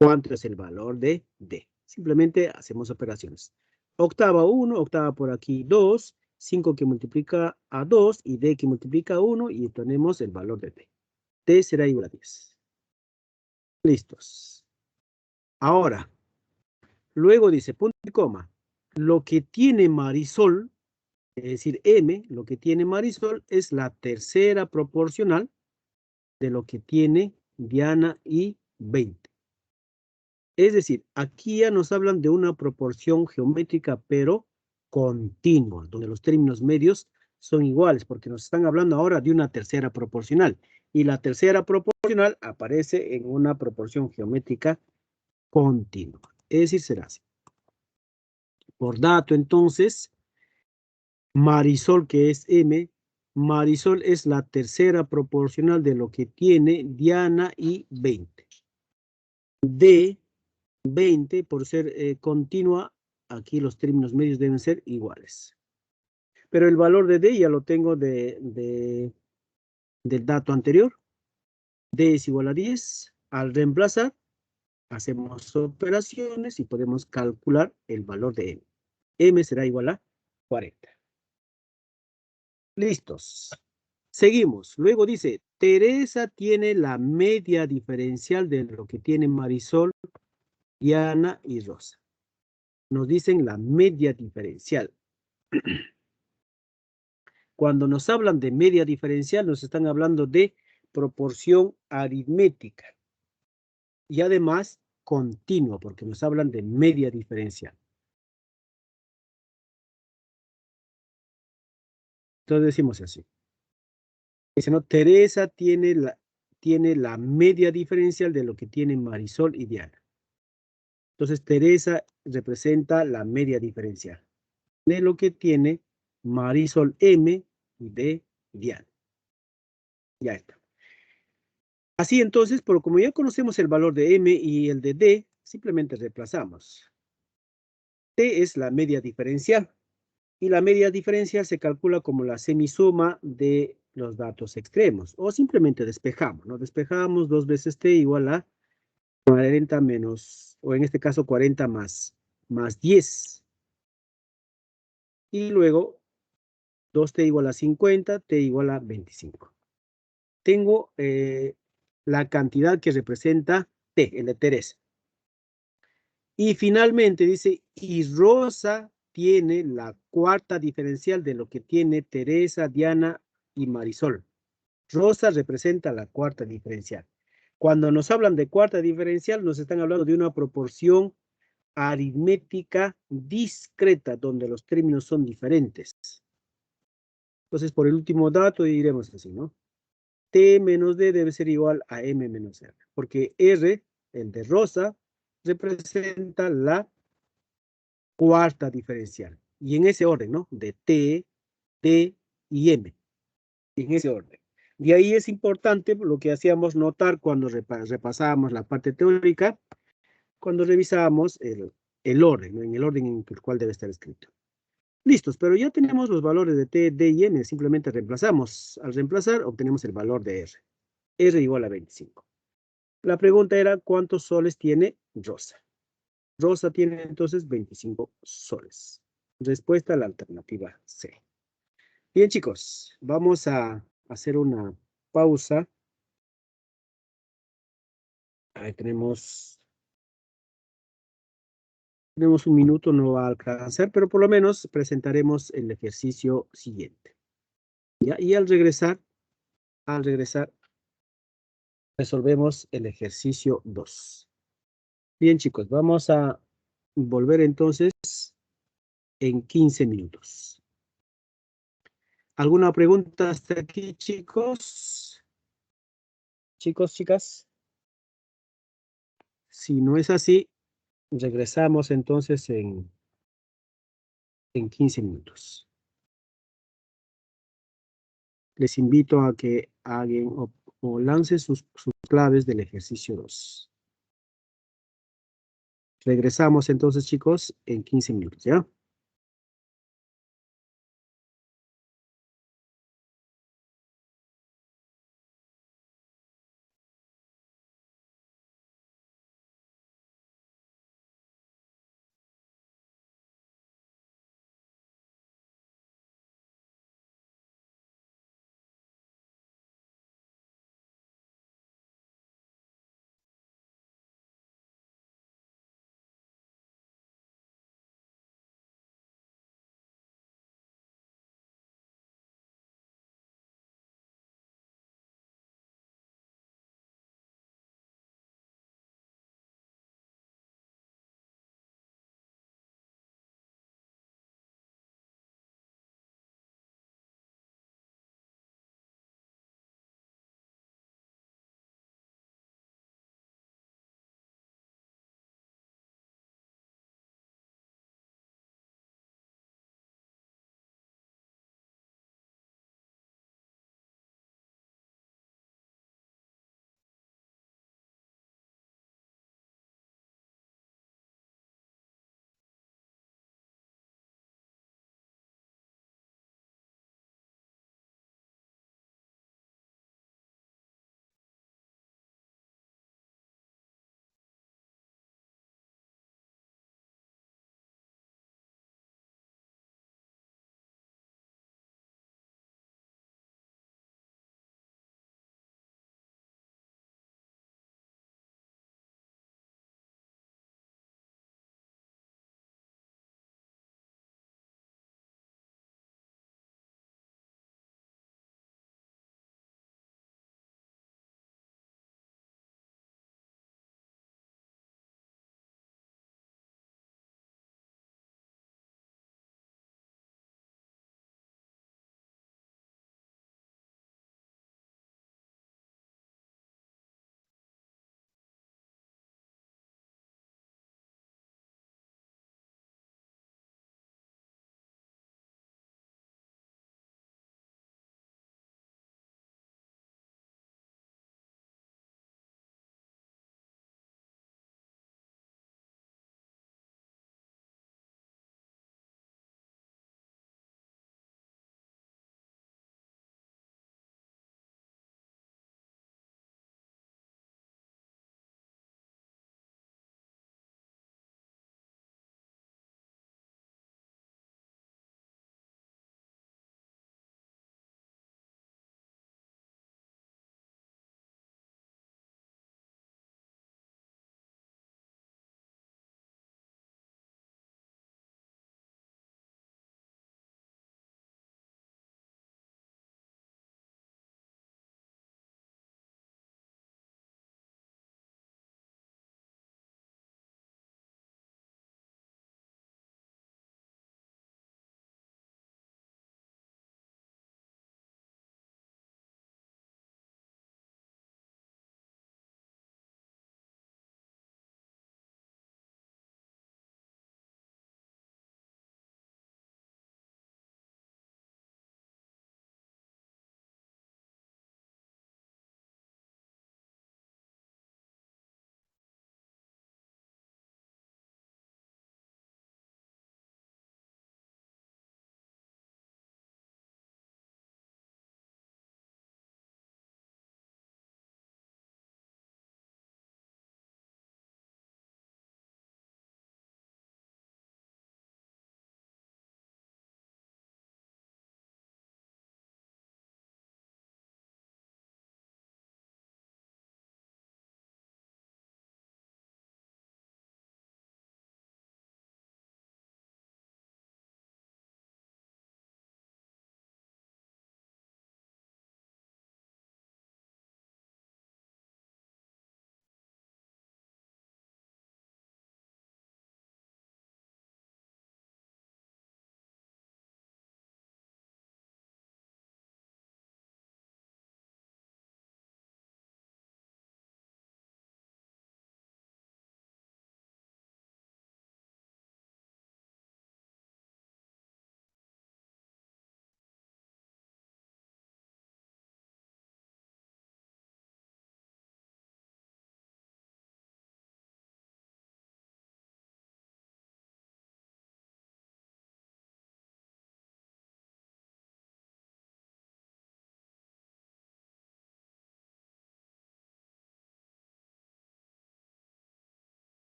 cuánto es el valor de D. Simplemente hacemos operaciones. Octava 1, octava por aquí 2, 5 que multiplica a 2 y D que multiplica a 1 y tenemos el valor de D. D será igual a 10. Listos. Ahora, luego dice punto y coma. Lo que tiene Marisol, es decir, M, lo que tiene Marisol es la tercera proporcional de lo que tiene Diana y 20. Es decir, aquí ya nos hablan de una proporción geométrica, pero continua, donde los términos medios son iguales, porque nos están hablando ahora de una tercera proporcional. Y la tercera proporcional aparece en una proporción geométrica continua. Es decir, será así. Por dato, entonces, Marisol, que es M, Marisol es la tercera proporcional de lo que tiene Diana y 20. D, 20, por ser continua, aquí los términos medios deben ser iguales. Pero el valor de D ya lo tengo del dato anterior. D es igual a 10. Al reemplazar, hacemos operaciones y podemos calcular el valor de M. M será igual a 40. Listos. Seguimos. Luego dice, Teresa tiene la media diferencial de lo que tienen Marisol, Diana y Rosa. Nos dicen la media diferencial. Cuando nos hablan de media diferencial, nos están hablando de proporción aritmética. Y además, continua, porque nos hablan de media diferencial. Entonces decimos así. Dice, ¿no? Teresa tiene la media diferencial de lo que tienen Marisol y Diana. Entonces, Teresa representa la media diferencial de lo que tiene Marisol M y de Diana. Ya está. Así entonces, pero como ya conocemos el valor de M y el de D, simplemente reemplazamos. T es la media diferencial. Y la media diferencial se calcula como la semisuma de los datos extremos. O simplemente despejamos, ¿no? Despejamos 2 veces T igual a 40 menos, o en este caso 40 más 10. Y luego 2T igual a 50, T igual a 25. Tengo la cantidad que representa T, el de Teresa. Y finalmente dice, y Rosa tiene la cuarta diferencial de lo que tiene Teresa, Diana y Marisol. Rosa representa la cuarta diferencial. Cuando nos hablan de cuarta diferencial, nos están hablando de una proporción aritmética discreta, donde los términos son diferentes. Entonces, por el último dato diremos así, ¿no? T menos D debe ser igual a M menos R, porque R, el de Rosa, representa la cuarta diferencial. Y en ese orden, ¿no? De T, D y M. En ese orden. De ahí es importante lo que hacíamos notar cuando repasábamos la parte teórica, cuando revisábamos el orden, ¿no? En el orden en el cual debe estar escrito. Listos, pero ya tenemos los valores de T, D y M, simplemente reemplazamos. Al reemplazar, obtenemos el valor de R. R igual a 25. La pregunta era, ¿cuántos soles tiene Rosa? Rosa tiene entonces 25 soles. Respuesta a la alternativa C. Bien, chicos, vamos a hacer una pausa. Ahí tenemos un minuto, no va a alcanzar, pero por lo menos presentaremos el ejercicio siguiente. ¿Ya? Y al regresar, resolvemos el ejercicio 2. Bien, chicos, vamos a volver entonces en 15 minutos. ¿Alguna pregunta hasta aquí, chicos? Chicos, chicas. Si no es así, regresamos entonces en 15 minutos. Les invito a que hagan o lancen sus claves del ejercicio 2. Regresamos entonces, chicos, en 15 minutos, ¿ya?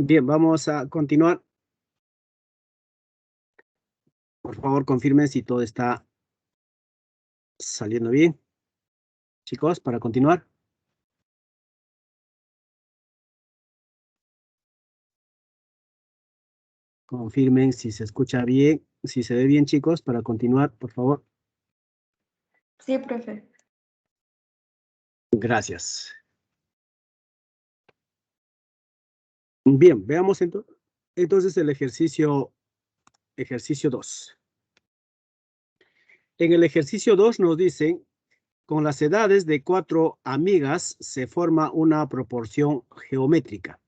Bien, vamos a continuar. Por favor, confirmen si todo está saliendo bien. Chicos, para continuar. Confirmen si se escucha bien, si se ve bien, chicos, para continuar, por favor. Sí, profe. Gracias. Bien, veamos entonces el ejercicio 2. En el ejercicio 2 nos dicen, con las edades de 4 amigas se forma una proporción geométrica.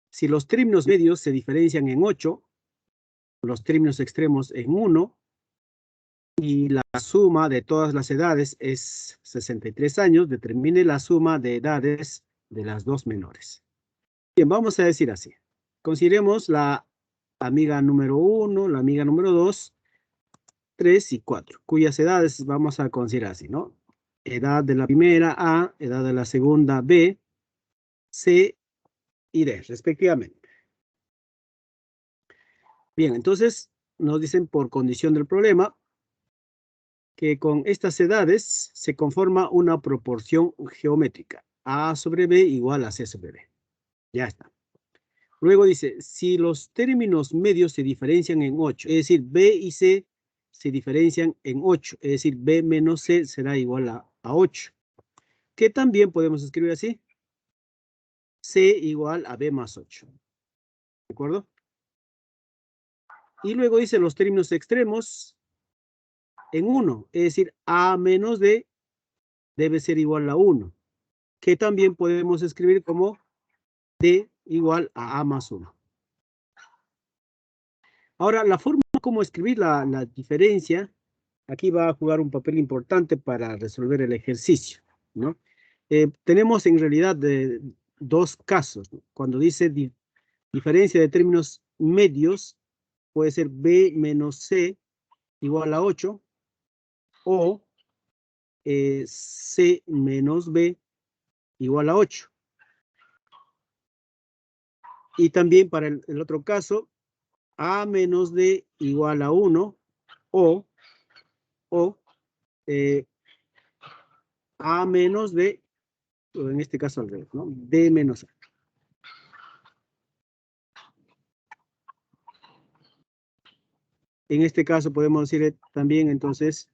Si los términos medios se diferencian en 8, los términos extremos en 1, y la suma de todas las edades es 63 años, determine la suma de edades de las dos menores. Bien, vamos a decir así. Consideremos la amiga número 1, la amiga número 2, 3 y 4, cuyas edades vamos a considerar así, ¿no? Edad de la primera A, edad de la segunda B, C y D, respectivamente. Bien, entonces nos dicen por condición del problema que con estas edades se conforma una proporción geométrica. A sobre B igual a C sobre B. Ya está. Luego dice, si los términos medios se diferencian en 8, es decir, B y C se diferencian en 8, es decir, B menos C será igual a 8. Que también podemos escribir así. C igual a B más 8. ¿De acuerdo? Y luego dice los términos extremos en 1, es decir, A menos D debe ser igual a 1. Que también podemos escribir como D igual a A más 1. Ahora, la forma como escribir la diferencia, aquí va a jugar un papel importante para resolver el ejercicio, ¿no? Tenemos en realidad dos casos, ¿no? Cuando dice diferencia de términos medios, puede ser B menos C igual a 8, o C menos B igual a 8. Y también para el otro caso, A menos D igual a 1, o A menos D, o en este caso al revés, ¿no? D menos A. En este caso podemos decir también entonces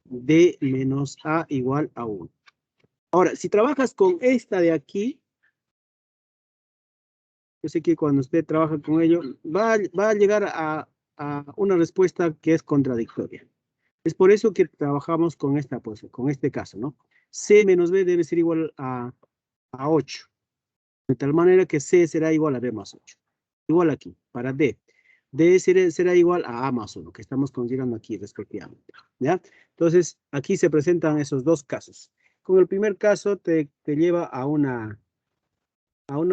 D menos A igual a 1. Ahora, si trabajas con esta de aquí, yo sé que cuando usted trabaja con ello, va a llegar a una respuesta que es contradictoria. Es por eso que trabajamos con esta, pues, con este caso, ¿no? C menos B debe ser igual a 8. De tal manera que C será igual a B más 8. Igual aquí, para D. D será igual a A más 1, que estamos considerando aquí respectivamente, ¿ya? Entonces, aquí se presentan esos dos casos. Con el primer caso te lleva a una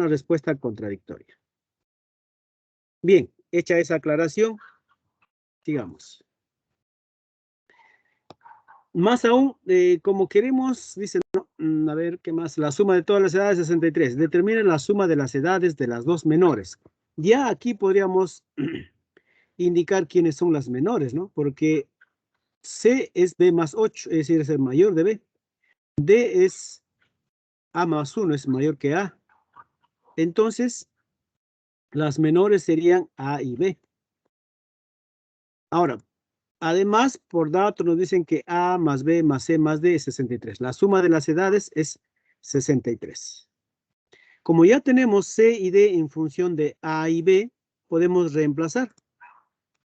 respuesta contradictoria. Bien, hecha esa aclaración, sigamos. Más aún, como queremos, dice, no, a ver, ¿qué más? La suma de todas las edades, 63. Determina la suma de las edades de las dos menores. Ya aquí podríamos indicar quiénes son las menores, ¿no? Porque C es B más 8, es decir, es el mayor de B. D es A más 1, es mayor que A. Entonces, las menores serían A y B. Ahora, además, por datos nos dicen que A más B más C más D es 63. La suma de las edades es 63. Como ya tenemos C y D en función de A y B, podemos reemplazar.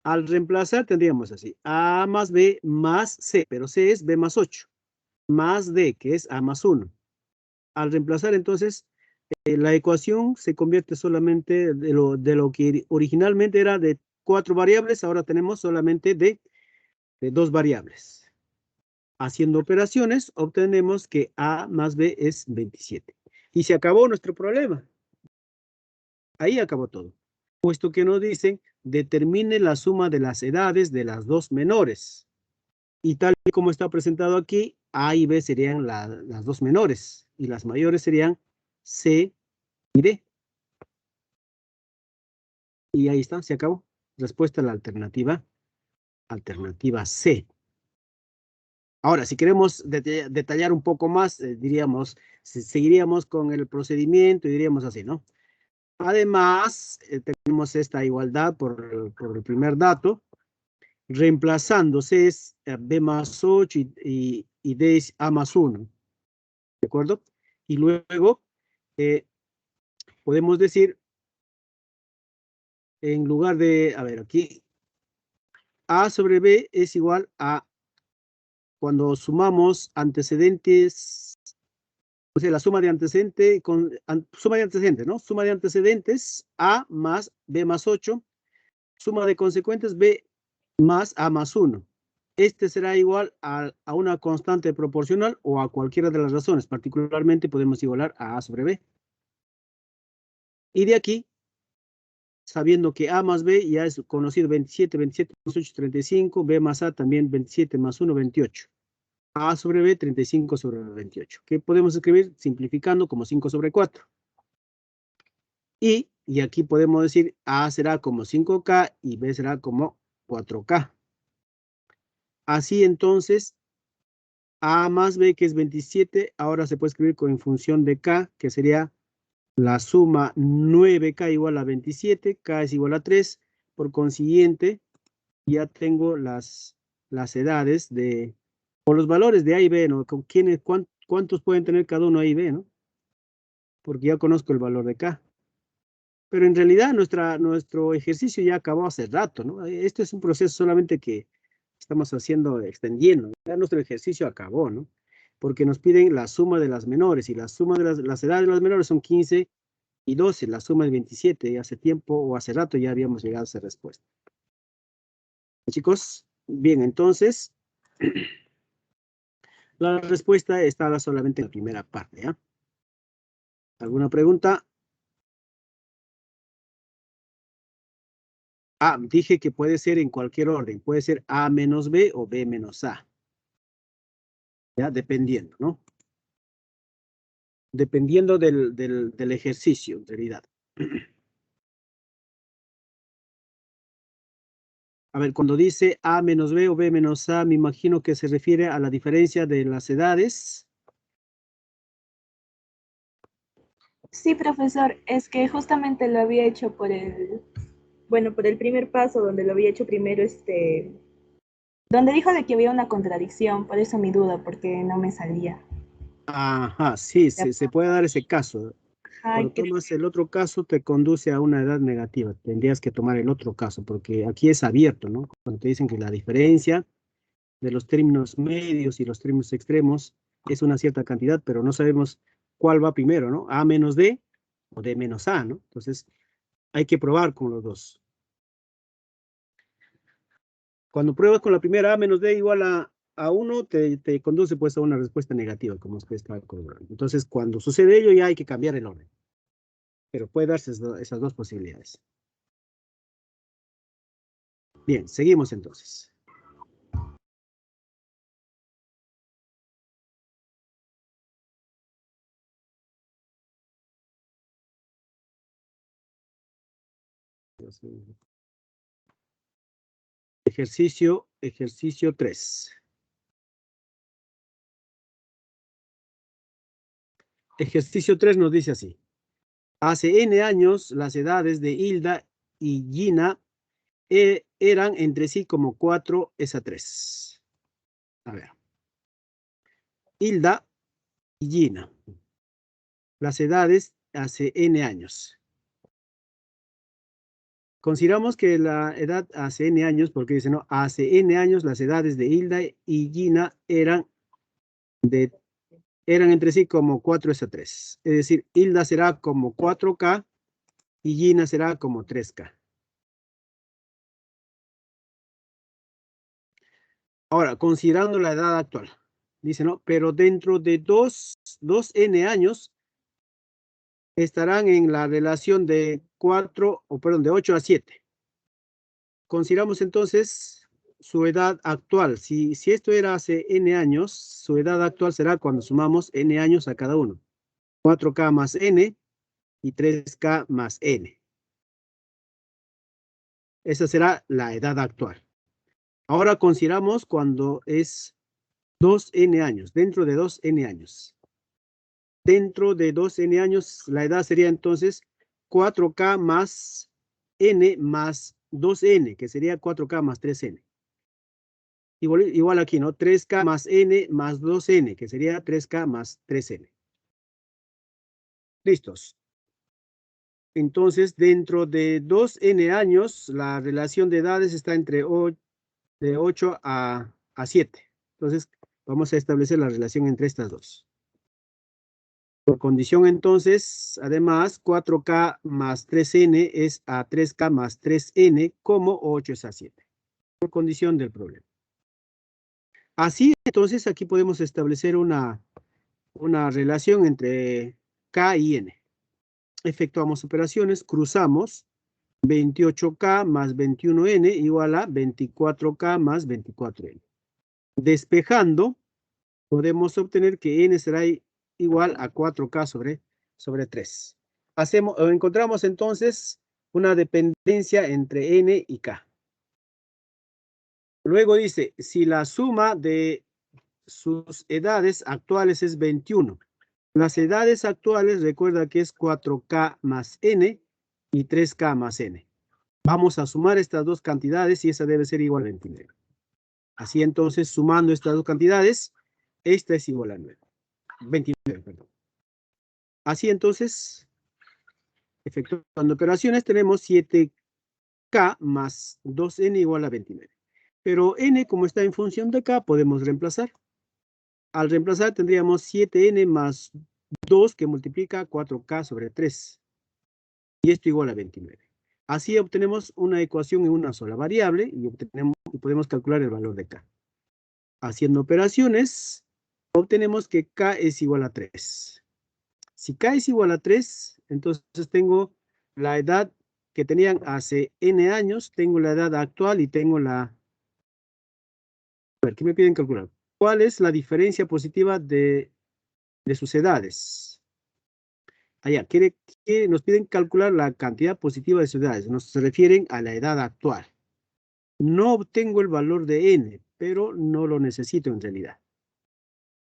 Al reemplazar tendríamos así, A más B más C, pero C es B más 8, más D, que es A más 1. Al reemplazar entonces, la ecuación se convierte solamente de lo que originalmente era de 4 variables, ahora tenemos solamente de 2 variables. Haciendo operaciones, obtenemos que A más B es 27. Y se acabó nuestro problema. Ahí acabó todo. Puesto que nos dicen, determine la suma de las edades de las dos menores. Y tal y como está presentado aquí, A y B serían las dos menores. Y las mayores serían C y D. Y ahí está, se acabó. Respuesta a la alternativa C. Ahora, si queremos detallar un poco más, diríamos, seguiríamos con el procedimiento y diríamos así, ¿no? Además, tenemos esta igualdad por el primer dato, reemplazando C es B más 8 y D es A más 1, ¿de acuerdo? Y luego podemos decir, en lugar de, a ver, aquí, A sobre B es igual a, cuando sumamos antecedentes, o sea, la suma de antecedentes, suma de antecedentes, ¿no? Suma de antecedentes, A más B más 8, suma de consecuentes, B más A más 1. Este será igual a una constante proporcional o a cualquiera de las razones. Particularmente podemos igualar a A sobre B. Y de aquí, sabiendo que A más B ya es conocido 27, 27 más 8, 35, B más A también 27 más 1, 28. A sobre B, 35 sobre 28. ¿Qué podemos escribir? Simplificando como 5 sobre 4. Y aquí podemos decir A será como 5K y B será como 4K. Así entonces, A más B, que es 27, ahora se puede escribir en función de K, que sería la suma 9K igual a 27, K es igual a 3. Por consiguiente, ya tengo las edades o los valores de A y B, ¿no? ¿Cuántos pueden tener cada uno A y B, ¿no? Porque ya conozco el valor de K. Pero en realidad nuestro ejercicio ya acabó hace rato, ¿no? Este es un proceso solamente que estamos haciendo, extendiendo. Ya nuestro ejercicio acabó, ¿no? Porque nos piden la suma de las menores y la suma de las edades de las menores son 15 y 12, la suma es 27. Y hace tiempo o hace rato ya habíamos llegado a esa respuesta. Chicos, bien, entonces, la respuesta estaba solamente en la primera parte, ¿ya? ¿Alguna pregunta? Dije que puede ser en cualquier orden. Puede ser A menos B o B menos A. Ya, dependiendo, ¿no? Dependiendo del ejercicio, en realidad. A ver, cuando dice A menos B o B menos A, me imagino que se refiere a la diferencia de las edades. Sí, profesor, es que justamente lo había hecho por por el primer paso, donde lo había hecho primero, donde dijo de que había una contradicción, por eso mi duda, porque no me salía. Ajá, sí, se puede dar ese caso. Ay, Cuando tomas el otro caso, te conduce a una edad negativa. Tendrías que tomar el otro caso, porque aquí es abierto, ¿no? Cuando te dicen que la diferencia de los términos medios y los términos extremos es una cierta cantidad, pero no sabemos cuál va primero, ¿no? A menos D o D menos A, ¿no? Entonces, hay que probar con los dos. Cuando pruebas con la primera A menos D igual a 1, te conduce pues a una respuesta negativa, como usted está cobrando. Entonces, cuando sucede ello, ya hay que cambiar el orden. Pero puede darse esas dos posibilidades. Bien, seguimos entonces. Ejercicio 3. Ejercicio 3 nos dice así. Hace N años, las edades de Hilda y Gina eran entre sí como 4 es a 3. A ver. Hilda y Gina. Las edades hace N años. Consideramos que la edad hace N años, porque dice, no, hace N años las edades de Hilda y Gina eran entre sí como 4 es a 3. Es decir, Hilda será como 4K y Gina será como 3K. Ahora, considerando la edad actual, dice, ¿no? Pero dentro de 2N años estarán en la relación de 8 a 7. Consideramos entonces su edad actual. Si esto era hace N años, su edad actual será cuando sumamos N años a cada uno. 4K más N y 3K más N. Esa será la edad actual. Ahora consideramos cuando es 2n años, dentro de 2n años. Dentro de 2n años, la edad sería entonces 4K más n más 2n, que sería 4K más 3n. Igual aquí, ¿no? 3K más n más 2n, que sería 3K más 3n. Listos. Entonces, dentro de 2n años, la relación de edades está entre de 8 a 7. Entonces, vamos a establecer la relación entre estas dos. Por condición, entonces, además, 4K más 3n es a 3K más 3n, como 8 es a 7. Por condición del problema. Así, entonces, aquí podemos establecer una relación entre K y N. Efectuamos operaciones, cruzamos 28K más 21N igual a 24K más 24N. Despejando, podemos obtener que N será igual a 4K sobre 3. Encontramos entonces una dependencia entre N y K. Luego dice, si la suma de sus edades actuales es 21. Las edades actuales, recuerda que es 4K más N y 3K más N. Vamos a sumar estas dos cantidades y esa debe ser igual a 29. Así entonces, sumando estas dos cantidades, esta es igual a 29, perdón. Así entonces, efectuando operaciones, tenemos 7K más 2N igual a 29. Pero N, como está en función de K, podemos reemplazar. Al reemplazar tendríamos 7N más 2 que multiplica 4K sobre 3. Y esto igual a 29. Así obtenemos una ecuación en una sola variable y podemos calcular el valor de K. Haciendo operaciones, obtenemos que K es igual a 3. Si K es igual a 3, entonces tengo la edad que tenían hace N años, tengo la edad actual y tengo la... A ver, ¿qué me piden calcular? ¿Cuál es la diferencia positiva de sus edades? Allá, nos piden calcular la cantidad positiva de sus edades. Nos refieren a la edad actual. No obtengo el valor de N, pero no lo necesito en realidad.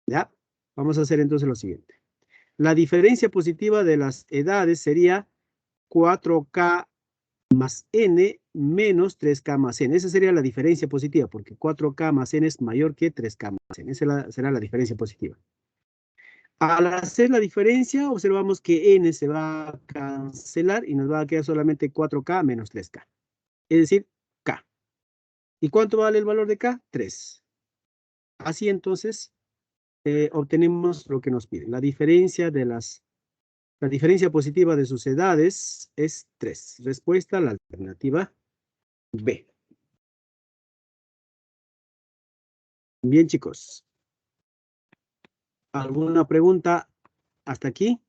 ¿Ya? Vamos a hacer entonces lo siguiente. La diferencia positiva de las edades sería 4K más N menos 3K más N. Esa sería la diferencia positiva, porque 4K más N es mayor que 3K más N. Esa será la diferencia positiva. Al hacer la diferencia, observamos que N se va a cancelar y nos va a quedar solamente 4K menos 3K. Es decir, K. ¿Y cuánto vale el valor de K? 3. Así entonces, obtenemos lo que nos piden. La diferencia positiva de sus edades es 3. Respuesta a la alternativa B. Bien, chicos. ¿Alguna pregunta hasta aquí?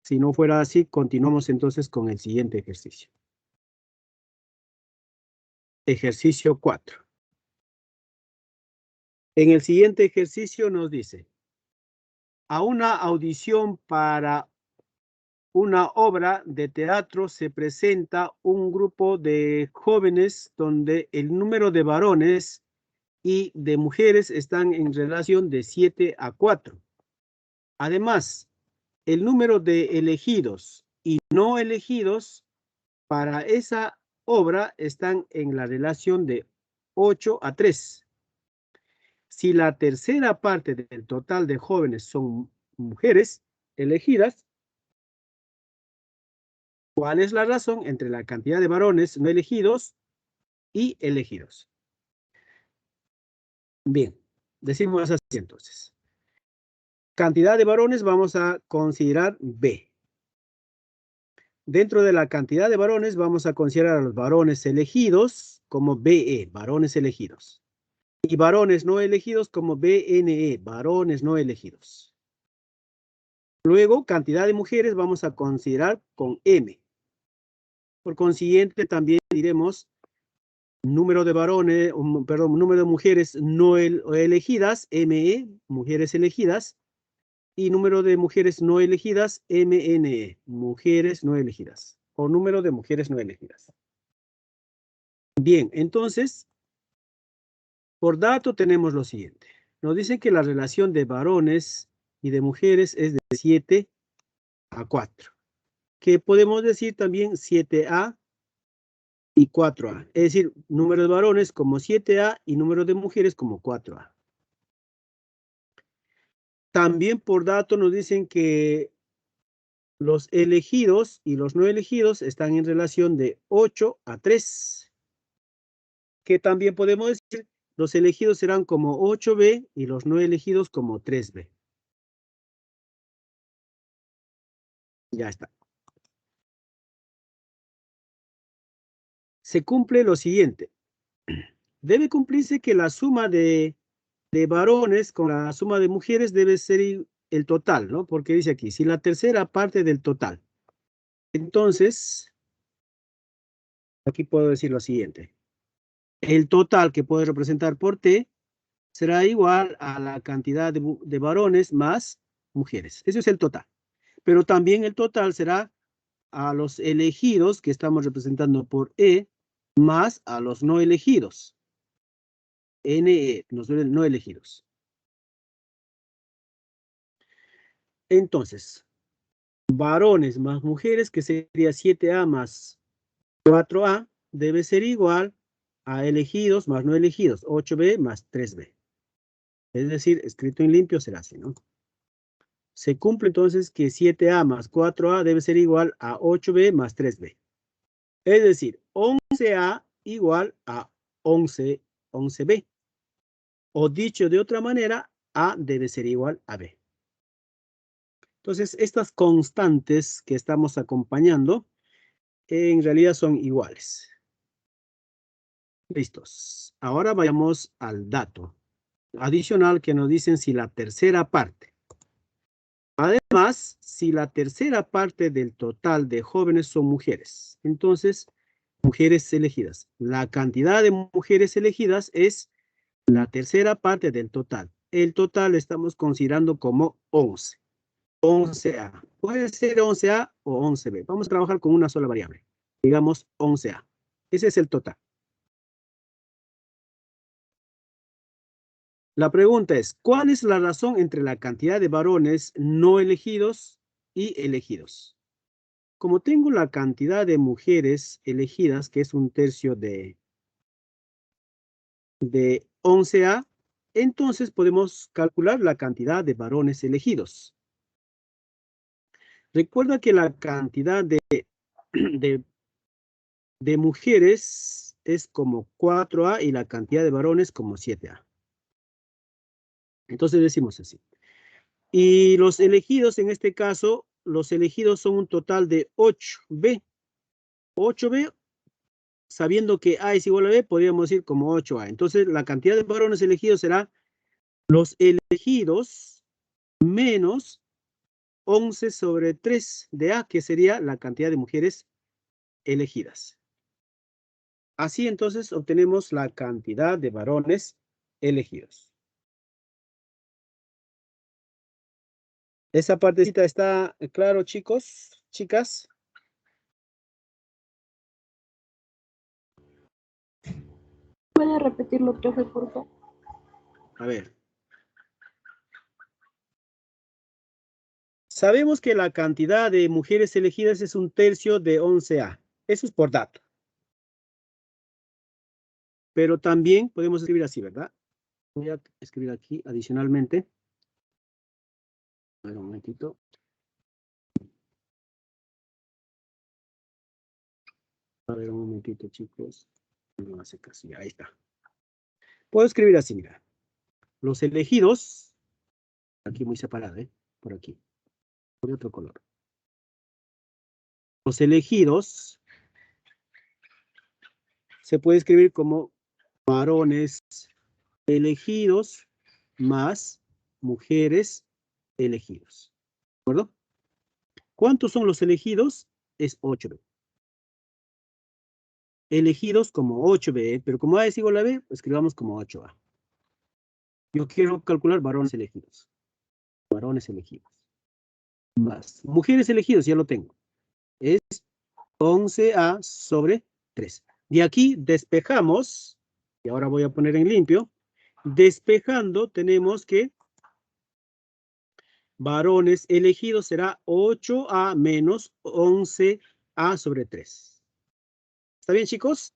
Si no fuera así, continuamos entonces con el siguiente ejercicio. Ejercicio 4. En el siguiente ejercicio nos dice, a una audición para una obra de teatro se presenta un grupo de jóvenes donde el número de varones y de mujeres están en relación de 7 a 4. Además, el número de elegidos y no elegidos para esa obra están en la relación de 8 a 3. Si la tercera parte del total de jóvenes son mujeres elegidas, ¿cuál es la razón entre la cantidad de varones no elegidos y elegidos? Bien, decimos así entonces. Cantidad de varones vamos a considerar B. Dentro de la cantidad de varones vamos a considerar a los varones elegidos como BE, varones elegidos. Y varones no elegidos como BNE, varones no elegidos. Luego, cantidad de mujeres vamos a considerar con M. Por consiguiente, también diremos número de varones, número de mujeres no elegidas, ME, mujeres elegidas, y número de mujeres no elegidas, MNE, mujeres no elegidas, o número de mujeres no elegidas. Bien, entonces, por dato tenemos lo siguiente. Nos dice que la relación de varones y de mujeres es de 7 a 4, que podemos decir también 7A y 4A, es decir, número de varones como 7A y número de mujeres como 4A. También por dato nos dicen que los elegidos y los no elegidos están en relación de 8 a 3, que también podemos decir los elegidos serán como 8B y los no elegidos como 3B. Ya está. Se cumple lo siguiente. Debe cumplirse que la suma de varones con la suma de mujeres debe ser el total, ¿no? Porque dice aquí, si la tercera parte del total. Entonces, aquí puedo decir lo siguiente. El total que puede representar por T será igual a la cantidad de varones más mujeres. Eso es el total. Pero también el total será a los elegidos que estamos representando por E más a los no elegidos. NE, los no elegidos. Entonces, varones más mujeres, que sería 7A más 4A, debe ser igual a elegidos más no elegidos, 8B más 3B. Es decir, escrito en limpio será así, ¿no? Se cumple entonces que 7A más 4A debe ser igual a 8B más 3B. Es decir, 11A igual a 11B. O dicho de otra manera, A debe ser igual a B. Entonces, estas constantes que estamos acompañando, en realidad son iguales. Listos. Ahora vayamos al dato adicional que nos dicen si la tercera parte. Además, si la tercera parte del total de jóvenes son mujeres, entonces, mujeres elegidas. La cantidad de mujeres elegidas es la tercera parte del total. El total estamos considerando como 11. 11A. Puede ser 11A o 11B. Vamos a trabajar con una sola variable. Digamos 11A. Ese es el total. La pregunta es, ¿cuál es la razón entre la cantidad de varones no elegidos y elegidos? Como tengo la cantidad de mujeres elegidas, que es un tercio de 11A, entonces podemos calcular la cantidad de varones elegidos. Recuerda que la cantidad de mujeres es como 4A y la cantidad de varones como 7A. Entonces decimos así. Y los elegidos, en este caso, los elegidos son un total de 8B. 8B, sabiendo que A es igual a B, podríamos decir como 8A. Entonces, la cantidad de varones elegidos será los elegidos menos 11 sobre 3 de A, que sería la cantidad de mujeres elegidas. Así entonces obtenemos la cantidad de varones elegidos. ¿Esa partecita está claro, chicos, chicas? ¿Puede repetirlo, profe, por favor? A ver. Sabemos que la cantidad de mujeres elegidas es un tercio de 11A. Eso es por dato. Pero también podemos escribir así, ¿verdad? Voy a escribir aquí adicionalmente. A ver, un momentito. A ver, un momentito, chicos. No hace caso, ahí está. Puedo escribir así, mira. Los elegidos, aquí muy separado, por aquí, por otro color. Los elegidos se puede escribir como varones elegidos más mujeres elegidos. ¿De acuerdo? ¿Cuántos son los elegidos? Es 8B. Elegidos como 8B, pero como A es igual a B, escribamos como 8A. Yo quiero calcular varones elegidos. varones elegidos. Más mujeres elegidas, ya lo tengo. Es 11A sobre 3. De aquí despejamos, y ahora voy a poner en limpio. Despejando tenemos que varones elegidos será 8A menos 11A sobre 3. ¿Está bien, chicos?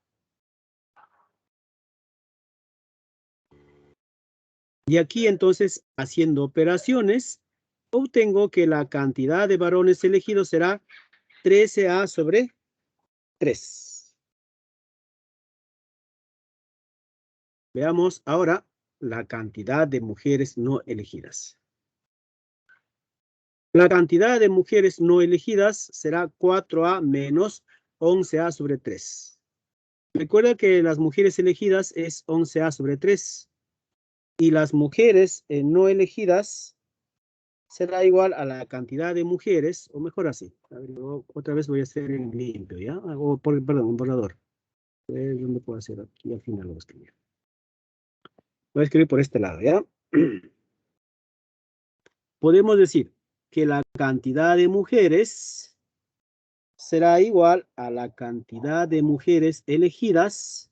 Y aquí entonces, haciendo operaciones, obtengo que la cantidad de varones elegidos será 13A sobre 3. Veamos ahora la cantidad de mujeres no elegidas. La cantidad de mujeres no elegidas será 4A menos 11A sobre 3. Recuerda que las mujeres elegidas es 11A sobre 3. Y las mujeres no elegidas será igual a la cantidad de mujeres, o mejor así. A ver, otra vez voy a hacer en limpio, ¿ya? Perdón, en borrador. ¿Dónde puedo hacer? Aquí al final lo voy a escribir. Voy a escribir por este lado, ¿ya? Podemos decir que la cantidad de mujeres será igual a la cantidad de mujeres elegidas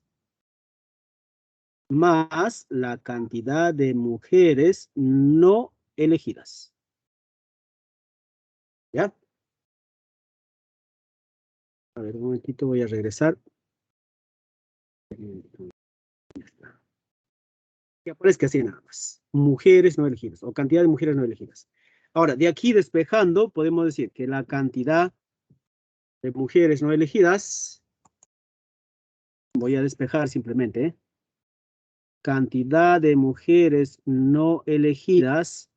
más la cantidad de mujeres no elegidas. ¿Ya? A ver, un momentito, voy a regresar. Que aparezca así nada más. Mujeres no elegidas, o cantidad de mujeres no elegidas. Ahora, de aquí despejando, podemos decir que la cantidad de mujeres no elegidas, voy a despejar simplemente, ¿eh? Cantidad de mujeres no elegidas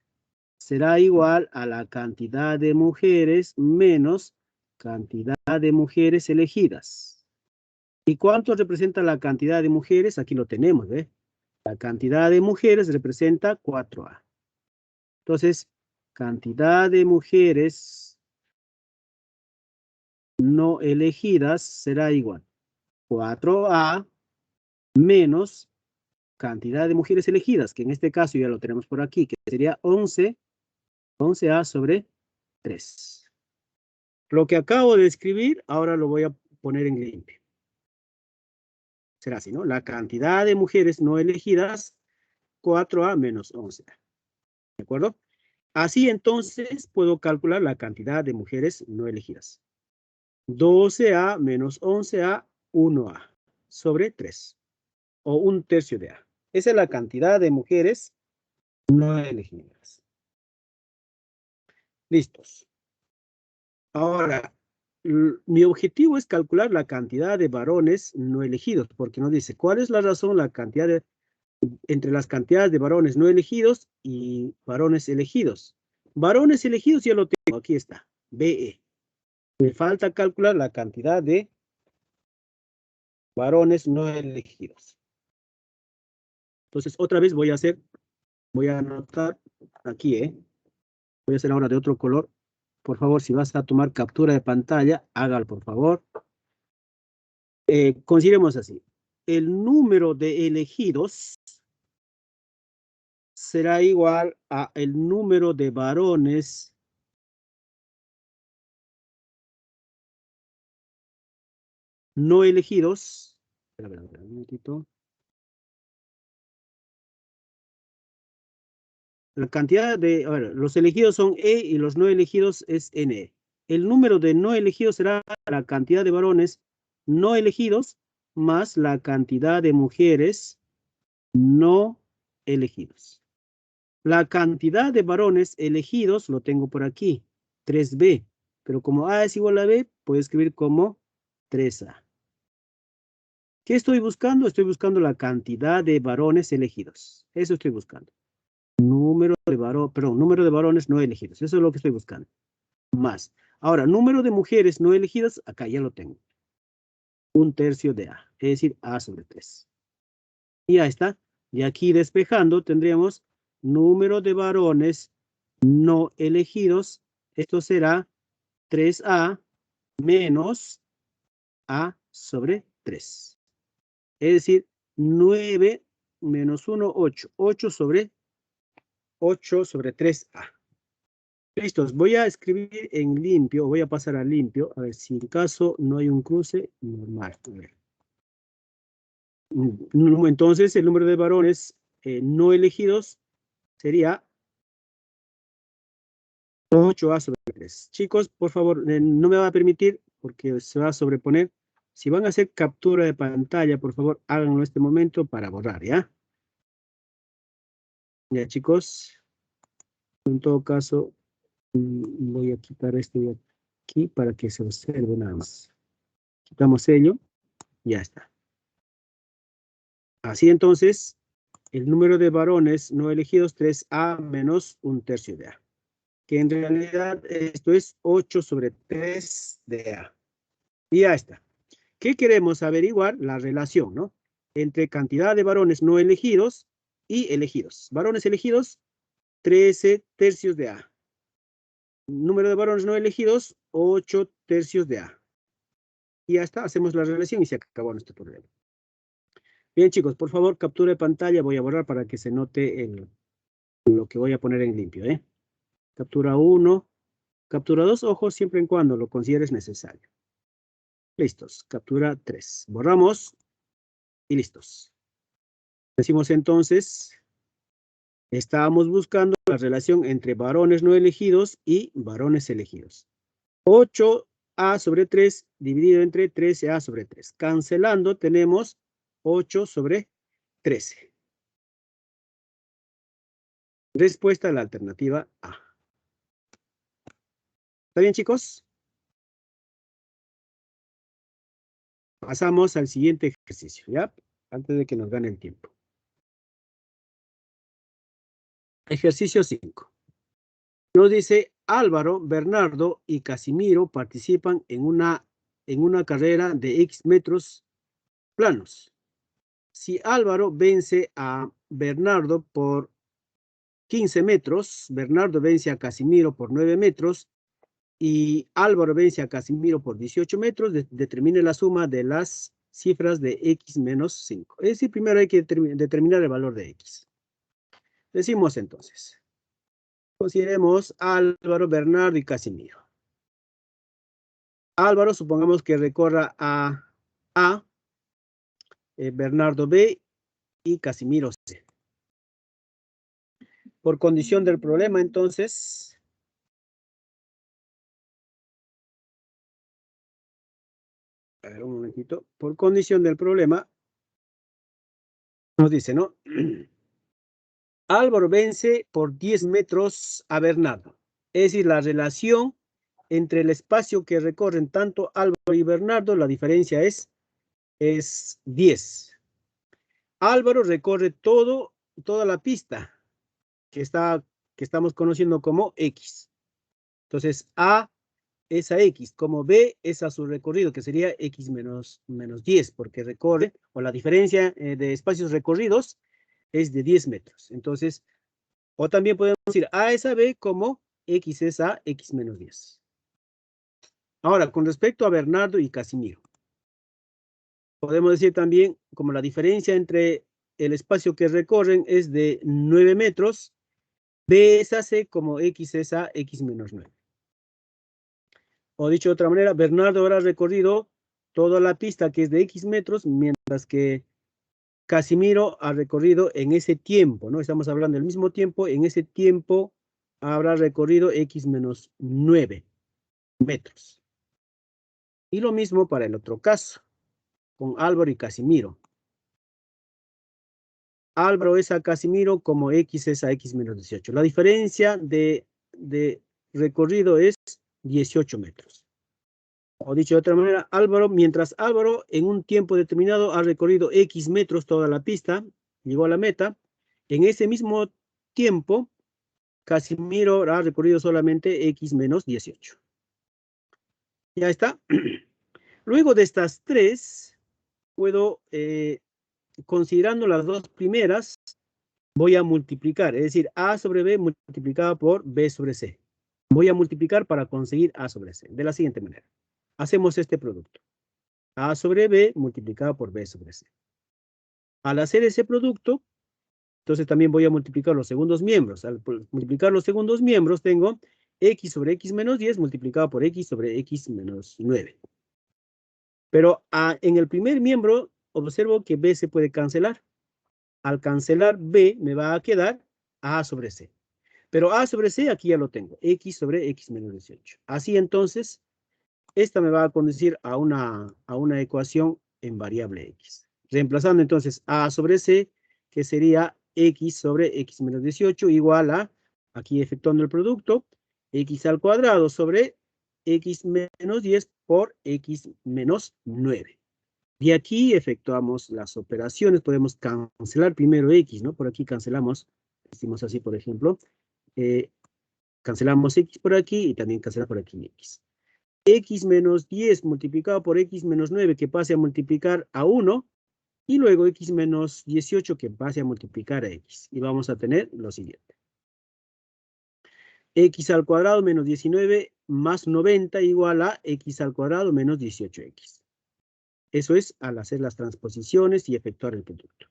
será igual a la cantidad de mujeres menos cantidad de mujeres elegidas. ¿Y cuánto representa la cantidad de mujeres? Aquí lo tenemos, ¿eh? La cantidad de mujeres representa 4A. Entonces, cantidad de mujeres no elegidas será igual 4A menos cantidad de mujeres elegidas, que en este caso ya lo tenemos por aquí, que sería 11A sobre 3. Lo que acabo de escribir, ahora lo voy a poner en limpio. Será así, ¿no? La cantidad de mujeres no elegidas, 4A menos 11A. ¿De acuerdo? Así entonces puedo calcular la cantidad de mujeres no elegidas. 12A menos 11A, 1A sobre 3. O 1/3 de A. Esa es la cantidad de mujeres no elegidas. Listos. Ahora, mi objetivo es calcular la cantidad de varones no elegidos, porque nos dice, ¿cuál es la razón, la cantidad entre las cantidades de varones no elegidos y varones elegidos? Varones elegidos ya lo tengo, aquí está, BE. Me falta calcular la cantidad de varones no elegidos. Entonces, otra vez voy a anotar aquí, Voy a hacer ahora de otro color. Por favor, si vas a tomar captura de pantalla, hágalo, por favor. Consideremos así. El número de elegidos será igual a el número de varones no elegidos. Espera, un momentito. La cantidad de, a ver, los elegidos son E y los no elegidos es N. El número de no elegidos será la cantidad de varones no elegidos más la cantidad de mujeres no elegidos. La cantidad de varones elegidos lo tengo por aquí, 3B. Pero como A es igual a B, puedo escribir como 3A. ¿Qué estoy buscando? Estoy buscando la cantidad de varones elegidos. Eso estoy buscando. Número de varones no elegidos. Eso es lo que estoy buscando. Más. Ahora, número de mujeres no elegidas, acá ya lo tengo. 1/3 de A, es decir, A sobre 3. Y ya está. Y aquí despejando tendríamos número de varones no elegidos. Esto será 3A menos A sobre 3. Es decir, 9 menos 1, 8. 8 sobre 3A. Listos, voy a escribir en limpio, voy a pasar a limpio, a ver si en caso no hay un cruce normal. A ver. Entonces, el número de varones no elegidos sería 8A sobre 3. Chicos, por favor, no me va a permitir, porque se va a sobreponer. Si van a hacer captura de pantalla, por favor, háganlo en este momento para borrar, ¿ya? Ya, chicos. En todo caso, voy a quitar este de aquí para que se observe nada más. Quitamos ello. Ya está. Así entonces, el número de varones no elegidos, 3A menos 1/3 de A. Que en realidad esto es 8 sobre 3 de A. Y ya está. ¿Qué queremos averiguar? La relación, ¿no? Entre cantidad de varones no elegidos y elegidos. Varones elegidos, 13/3 de A. Número de varones no elegidos, 8/3 de A. Y ya está, hacemos la relación y se acabó nuestro problema. Bien, chicos, por favor, captura de pantalla. Voy a borrar para que se note lo que voy a poner en limpio, ¿eh? Captura 1, captura 2, ojo, siempre y cuando lo consideres necesario. Listos, captura 3. Borramos y listos. Decimos entonces, estábamos buscando la relación entre varones no elegidos y varones elegidos. 8A sobre 3 dividido entre 13A sobre 3. Cancelando tenemos 8 sobre 13. Respuesta a la alternativa A. ¿Está bien, chicos? Pasamos al siguiente ejercicio, ¿ya? Antes de que nos gane el tiempo. Ejercicio 5. Nos dice, Álvaro, Bernardo y Casimiro participan en una carrera de X metros planos. Si Álvaro vence a Bernardo por 15 metros, Bernardo vence a Casimiro por 9 metros y Álvaro vence a Casimiro por 18 metros, determine la suma de las cifras de X menos 5. Es decir, primero hay que determinar el valor de X. Decimos entonces, consideremos Álvaro, Bernardo y Casimiro. Álvaro, supongamos que recorra a A, Bernardo B y Casimiro C. Por condición del problema, entonces, a ver, un momentito, por condición del problema, nos dice, ¿no? Álvaro vence por 10 metros a Bernardo. Es decir, la relación entre el espacio que recorren tanto Álvaro y Bernardo, la diferencia es 10. Álvaro recorre toda la pista que estamos conociendo como X. Entonces, A es a X, como B es a su recorrido, que sería X menos 10, porque recorre, o la diferencia de espacios recorridos es de 10 metros. Entonces, o también podemos decir A es a B como X es a X menos 10. Ahora, con respecto a Bernardo y Casimiro, podemos decir también como la diferencia entre el espacio que recorren es de 9 metros, B es a C como X es a X menos 9. O dicho de otra manera, Bernardo habrá recorrido toda la pista que es de X metros, mientras que Casimiro ha recorrido en ese tiempo, ¿no? Estamos hablando del mismo tiempo, en ese tiempo habrá recorrido X menos 9 metros. Y lo mismo para el otro caso, con Álvaro y Casimiro. Álvaro es a Casimiro como X es a X menos 18. La diferencia de recorrido es 18 metros. O dicho de otra manera, mientras Álvaro en un tiempo determinado ha recorrido X metros toda la pista, llegó a la meta, en ese mismo tiempo, Casimiro ha recorrido solamente X menos 18. Ya está. Luego de estas tres, puedo, considerando las dos primeras, voy a multiplicar, es decir, A sobre B multiplicado por B sobre C. Voy a multiplicar para conseguir A sobre C, de la siguiente manera. Hacemos este producto. A sobre B multiplicado por B sobre C. Al hacer ese producto, entonces también voy a multiplicar los segundos miembros. Al multiplicar los segundos miembros, tengo x sobre x menos 10 multiplicado por x sobre x menos 9. Pero en el primer miembro observo que b se puede cancelar. Al cancelar b me va a quedar a sobre c. Pero a sobre c aquí ya lo tengo, x sobre x menos 18. Así entonces, esta me va a conducir a una ecuación en variable x. Reemplazando entonces a sobre c, que sería x sobre x menos 18 igual a, aquí efectuando el producto, x al cuadrado sobre x menos 10 por x menos 9. De aquí efectuamos las operaciones, podemos cancelar primero x, ¿no? Por aquí cancelamos, decimos así, por ejemplo, cancelamos x por aquí y también cancelamos por aquí x. X menos 10 multiplicado por x menos 9 que pase a multiplicar a 1 y luego x menos 18 que pase a multiplicar a x. Y vamos a tener lo siguiente. X al cuadrado menos 19 más 90 igual a x al cuadrado menos 18x. Eso es al hacer las transposiciones y efectuar el producto.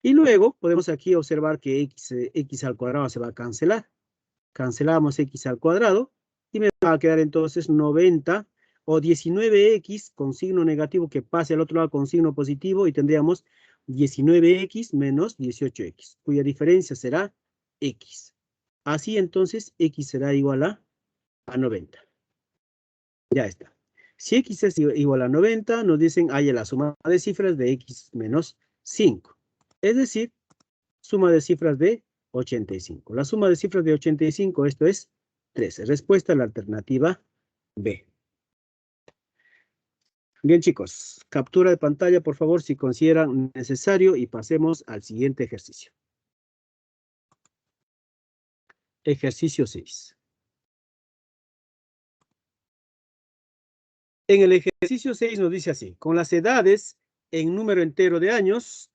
Y luego podemos aquí observar que x al cuadrado se va a cancelar. Cancelamos x al cuadrado y me va a quedar entonces 90 o 19x con signo negativo que pase al otro lado con signo positivo y tendríamos 19x menos 18x, cuya diferencia será x. Así entonces x será igual a 90. Ya está. Si x es igual a 90, nos dicen haya la suma de cifras de x menos 5. Es decir, suma de cifras de 85. La suma de cifras de 85, esto es 13. Respuesta a la alternativa B. Bien, chicos, captura de pantalla, por favor, si consideran necesario y pasemos al siguiente ejercicio. Ejercicio 6. En el ejercicio 6 nos dice así, con las edades en número entero de años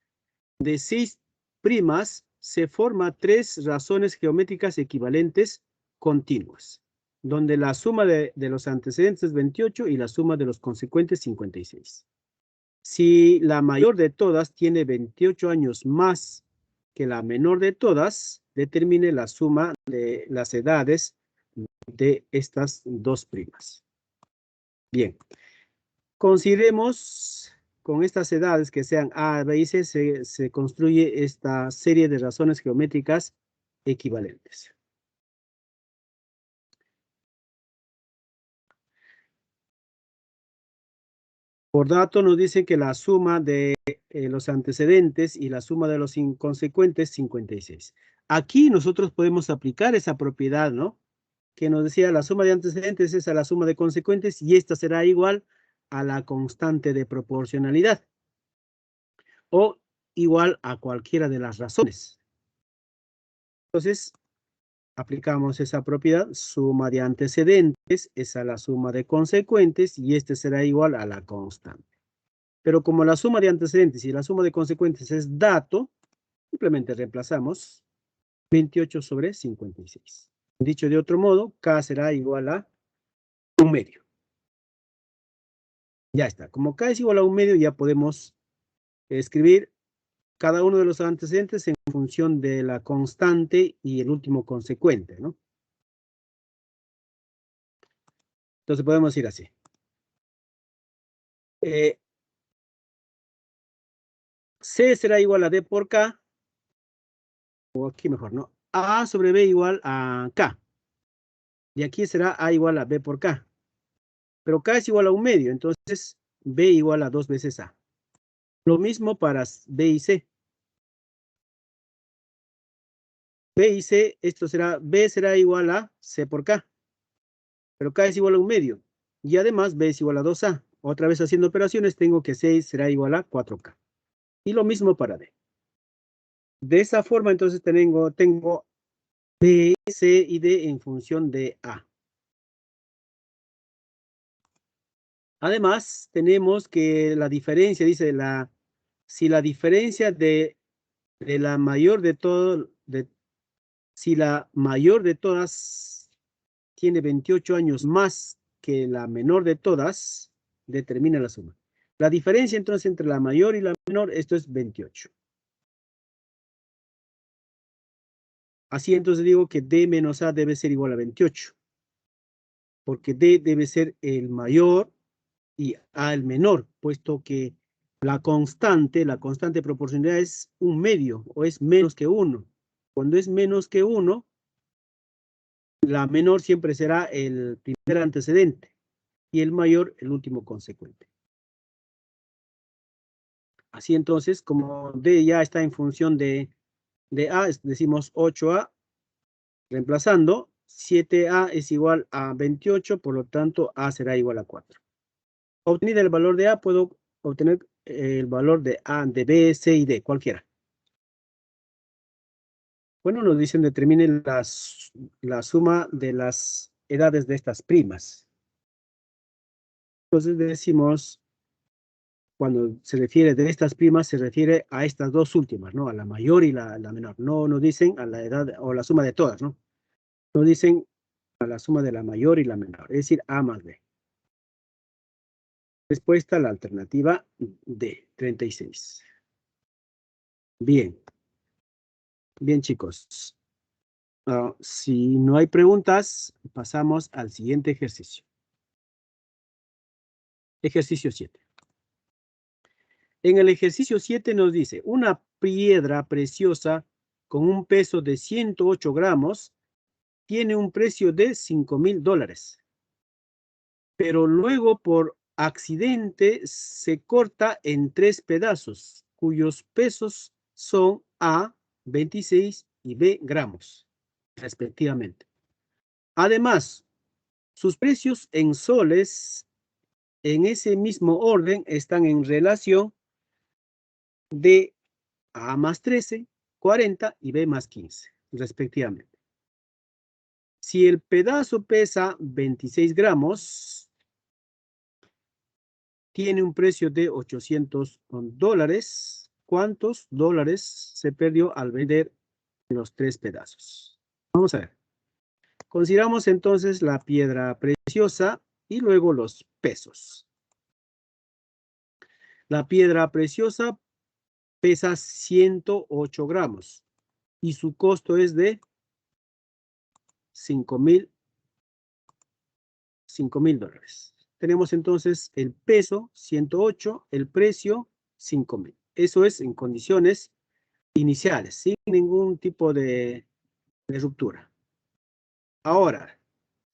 de 6 primas se forma 3 razones geométricas equivalentes continuas, donde la suma de los antecedentes es 28 y la suma de los consecuentes 56. Si la mayor de todas tiene 28 años más que la menor de todas, determine la suma de las edades de estas dos primas. Bien, consideremos con estas edades que sean A, B y C, se construye esta serie de razones geométricas equivalentes. Por dato nos dice que la suma de los antecedentes y la suma de los inconsecuentes, 56. Aquí nosotros podemos aplicar esa propiedad, ¿no? Que nos decía la suma de antecedentes es a la suma de consecuentes y esta será igual a la constante de proporcionalidad. O igual a cualquiera de las razones. Entonces, aplicamos esa propiedad, suma de antecedentes es a la suma de consecuentes y este será igual a la constante. Pero como la suma de antecedentes y la suma de consecuentes es dato, simplemente reemplazamos 28 sobre 56. Dicho de otro modo, K será igual a 1/2. Ya está. Como K es igual a 1/2, ya podemos escribir cada uno de los antecedentes en función de la constante y el último consecuente, ¿no? Entonces podemos ir así. C será igual a D por K, o aquí mejor, ¿no? A sobre B igual a K. Y aquí será A igual a B por K. Pero K es igual a 1/2, entonces B igual a 2 veces A. Lo mismo para B y C. B y C, esto será, B será igual a C por K. Pero K es igual a 1/2. Y además B es igual a 2A. Otra vez haciendo operaciones, tengo que C será igual a 4K. Y lo mismo para D. De esa forma, entonces tengo B, C y D en función de A. Además, tenemos que la diferencia, dice, si la diferencia de la mayor de todo, si la mayor de todas tiene 28 años más que la menor de todas, determina la suma. La diferencia entonces entre la mayor y la menor, esto es 28. Así entonces digo que D menos A debe ser igual a 28. porque D debe ser el mayor y A el menor, puesto que la constante de proporcionalidad es un medio o es menos que 1. Cuando es menos que 1, la menor siempre será el primer antecedente y el mayor el último consecuente. Así entonces, como D ya está en función de A, decimos 8A, reemplazando, 7A es igual a 28, por lo tanto A será igual a 4. Obtenido el valor de A, puedo obtener el valor de A, de B, C y D, cualquiera. Bueno, nos dicen determine la suma de las edades de estas primas. Entonces decimos, cuando se refiere de estas primas, se refiere a estas dos últimas, ¿no? A la mayor y la menor. No nos dicen a la edad o la suma de todas, ¿no? Nos dicen a la suma de la mayor y la menor, es decir, A más B. Respuesta a la alternativa D, 36. Bien. Bien, chicos. Si no hay preguntas, pasamos al siguiente ejercicio. Ejercicio 7. En el ejercicio 7 nos dice, una piedra preciosa con un peso de 108 gramos tiene un precio de $5,000. Pero luego por accidente se corta en 3 pedazos, cuyos pesos son A, 26 y B, gramos, respectivamente. Además, sus precios en soles en ese mismo orden están en relación de A más 13, 40 y B más 15, respectivamente. Si el pedazo pesa 26 gramos, tiene un precio de $800. ¿Cuántos dólares se perdió al vender los 3 pedazos? Vamos a ver. Consideramos entonces la piedra preciosa y luego los pesos. La piedra preciosa pesa 108 gramos y su costo es de $5,000. Tenemos entonces el peso 108, el precio 5,000. Eso es en condiciones iniciales, sin ningún tipo de ruptura. Ahora,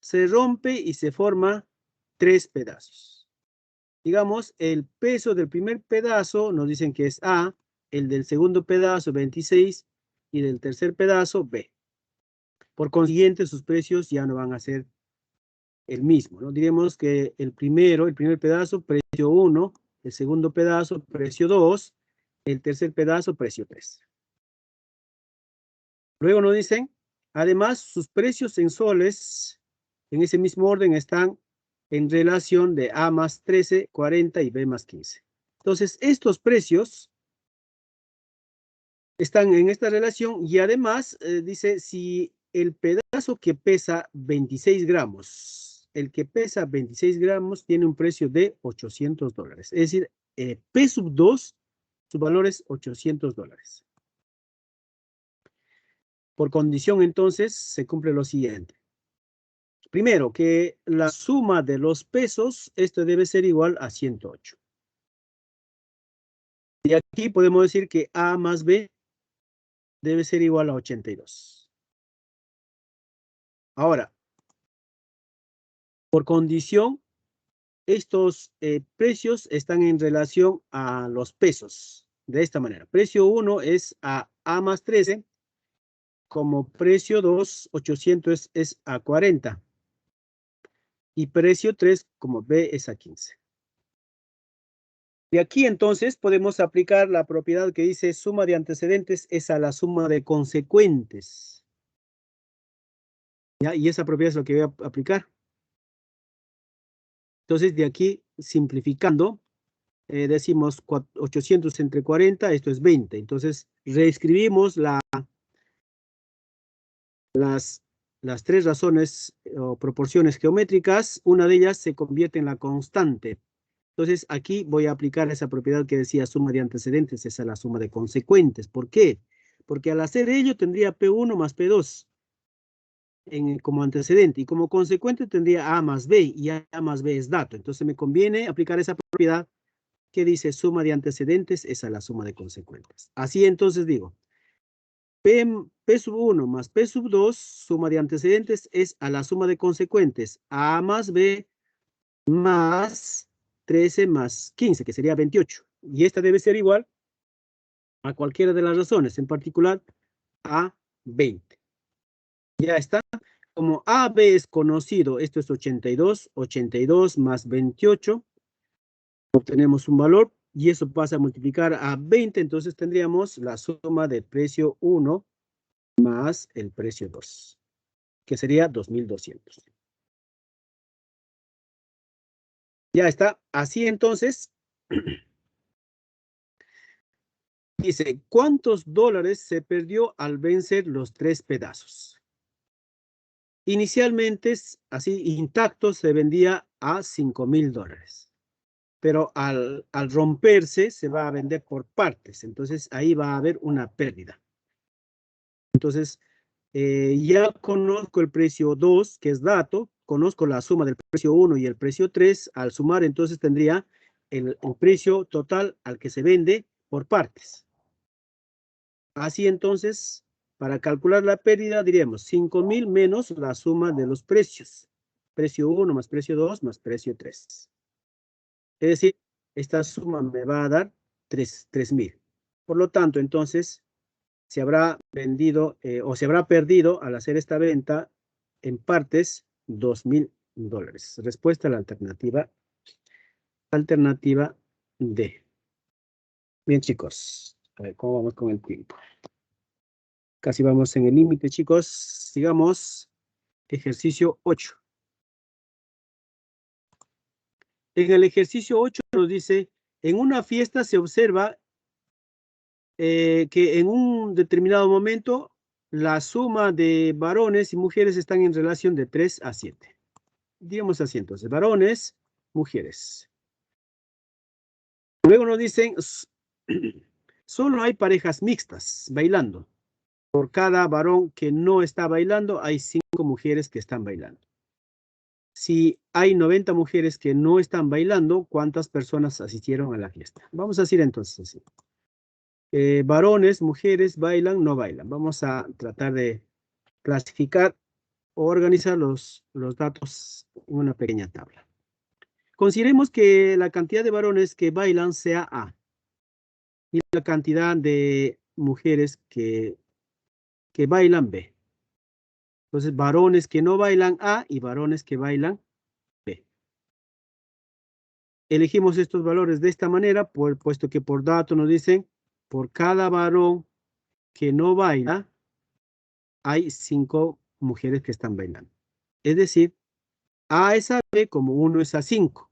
se rompe y se forma 3 pedazos. Digamos, el peso del primer pedazo nos dicen que es A, el del segundo pedazo 26 y del tercer pedazo B. Por consiguiente, sus precios ya no van a ser el mismo, ¿no? Diremos que el primer pedazo, precio 1, el segundo pedazo, precio 2, el tercer pedazo, precio 3. Luego nos dicen, además, sus precios en soles, en ese mismo orden, están en relación de A más 13, 40 y B más 15. Entonces, estos precios están en esta relación y además dice si el pedazo que pesa 26 gramos, el que pesa 26 gramos tiene un precio de $800. Es decir, P sub 2, su valor es $800. Por condición, entonces, se cumple lo siguiente. Primero, que la suma de los pesos, esto debe ser igual a 108. Y aquí podemos decir que A más B debe ser igual a 82. Ahora, por condición, estos precios están en relación a los pesos. De esta manera, precio 1 es a A más 13, como precio 2, 800 es a 40. Y precio 3, como B, es a 15. De aquí entonces podemos aplicar la propiedad que dice suma de antecedentes es a la suma de consecuentes. ¿Ya? Y esa propiedad es lo que voy a aplicar. Entonces de aquí, simplificando, decimos 800 entre 40, esto es 20. Entonces reescribimos las 3 razones o proporciones geométricas. Una de ellas se convierte en la constante. Entonces aquí voy a aplicar esa propiedad que decía suma de antecedentes es a la suma de consecuentes. ¿Por qué? Porque al hacer ello tendría P1 más P2. como antecedente, y como consecuente tendría A más B, y A más B es dato. Entonces me conviene aplicar esa propiedad que dice suma de antecedentes es a la suma de consecuentes. Así entonces digo, P sub 1 más P sub 2, suma de antecedentes es a la suma de consecuentes, A más B más 13 más 15, que sería 28. Y esta debe ser igual a cualquiera de las razones, en particular a 20. Ya está. Como AB es conocido, esto es 82, 82 más 28, obtenemos un valor y eso pasa a multiplicar a 20, entonces tendríamos la suma del precio 1 más el precio 2, que sería 2.200. Ya está. Así entonces, dice, ¿cuántos dólares se perdió al vencer los 3 pedazos? Inicialmente, así intacto, se vendía a $5.000. Pero al romperse se va a vender por partes. Entonces ahí va a haber una pérdida. Entonces, ya conozco el precio 2, que es dato, conozco la suma del precio 1 y el precio 3, al sumar entonces tendría el precio total al que se vende por partes. Así entonces, para calcular la pérdida diríamos 5.000 menos la suma de los precios. Precio 1 más precio 2 más precio 3. Es decir, esta suma me va a dar 3.000. Por lo tanto, entonces, se habrá vendido o se habrá perdido al hacer esta venta en partes $2.000. Respuesta a la alternativa D. Bien, chicos. A ver, ¿cómo vamos con el tiempo? Casi vamos en el límite, chicos. Sigamos. Ejercicio 8. En el ejercicio 8 nos dice, en una fiesta se observa que en un determinado momento la suma de varones y mujeres están en relación de 3 a 7. Digamos así entonces, varones, mujeres. Luego nos dicen, solo hay parejas mixtas bailando. Por cada varón que no está bailando, hay 5 mujeres que están bailando. Si hay 90 mujeres que no están bailando, ¿cuántas personas asistieron a la fiesta? Vamos a decir entonces así. Varones, mujeres, bailan, no bailan. Vamos a tratar de clasificar o organizar los datos en una pequeña tabla. Consideremos que la cantidad de varones que bailan sea A y la cantidad de mujeres que bailan B. Entonces, varones que no bailan A y varones que bailan B. Elegimos estos valores de esta manera, puesto que por dato nos dicen, por cada varón que no baila, hay 5 mujeres que están bailando. Es decir, A es a B como 1 es a 5.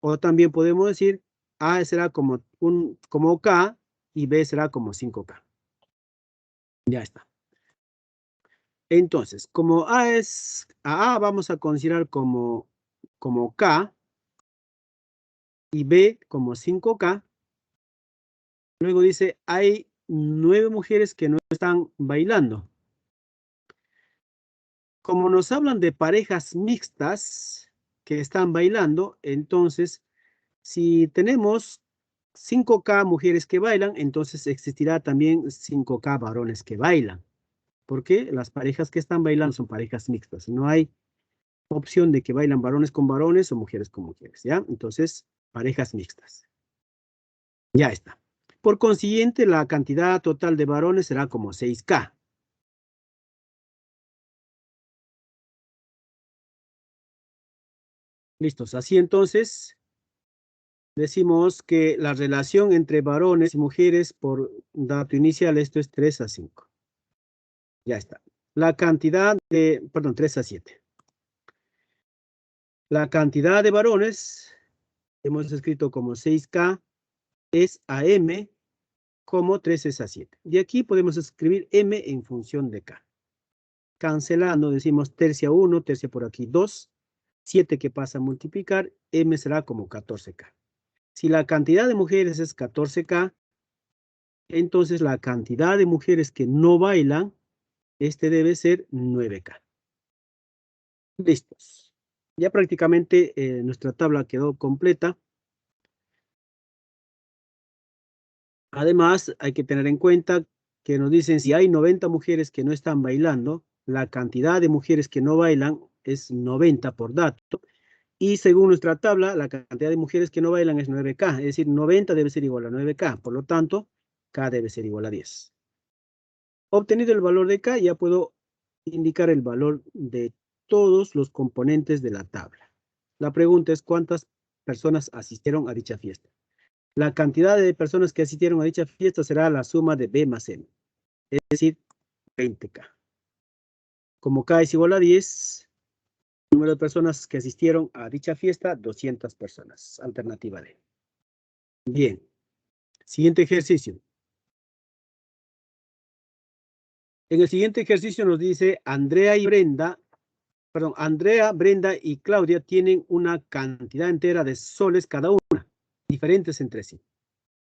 O también podemos decir, A será como K y B será como 5K. Ya está. Entonces, como A es a vamos a considerar como K y B como 5K. Luego dice, hay 9 mujeres que no están bailando. Como nos hablan de parejas mixtas que están bailando, entonces, si tenemos 5K mujeres que bailan, entonces existirá también 5K varones que bailan. Porque las parejas que están bailando son parejas mixtas. No hay opción de que bailan varones con varones o mujeres con mujeres, ¿ya? Entonces, parejas mixtas. Ya está. Por consiguiente, la cantidad total de varones será como 6K. Listos. Así entonces, decimos que la relación entre varones y mujeres por dato inicial, esto es 3 a 5. Ya está. La cantidad de, perdón, 3 a 7. La cantidad de varones, hemos escrito como 6K, es a M como 3 es a 7. Y aquí podemos escribir M en función de K. Cancelando, decimos tercia 1, tercia por aquí 2, 7 que pasa a multiplicar, M será como 14K. Si la cantidad de mujeres es 14K, entonces la cantidad de mujeres que no bailan este debe ser 9K. Listos. Ya prácticamente nuestra tabla quedó completa. Además, hay que tener en cuenta que nos dicen si hay 90 mujeres que no están bailando, la cantidad de mujeres que no bailan es 90 por dato. Y según nuestra tabla, la cantidad de mujeres que no bailan es 9K. Es decir, 90 debe ser igual a 9K. Por lo tanto, K debe ser igual a 10. Obtenido el valor de K, ya puedo indicar el valor de todos los componentes de la tabla. La pregunta es cuántas personas asistieron a dicha fiesta. La cantidad de personas que asistieron a dicha fiesta será la suma de B más M, es decir, 20K. Como K es igual a 10, el número de personas que asistieron a dicha fiesta, 200 personas. Alternativa D. Bien. Siguiente ejercicio. En el siguiente ejercicio nos dice Andrea, Brenda y Claudia tienen una cantidad entera de soles cada una, diferentes entre sí.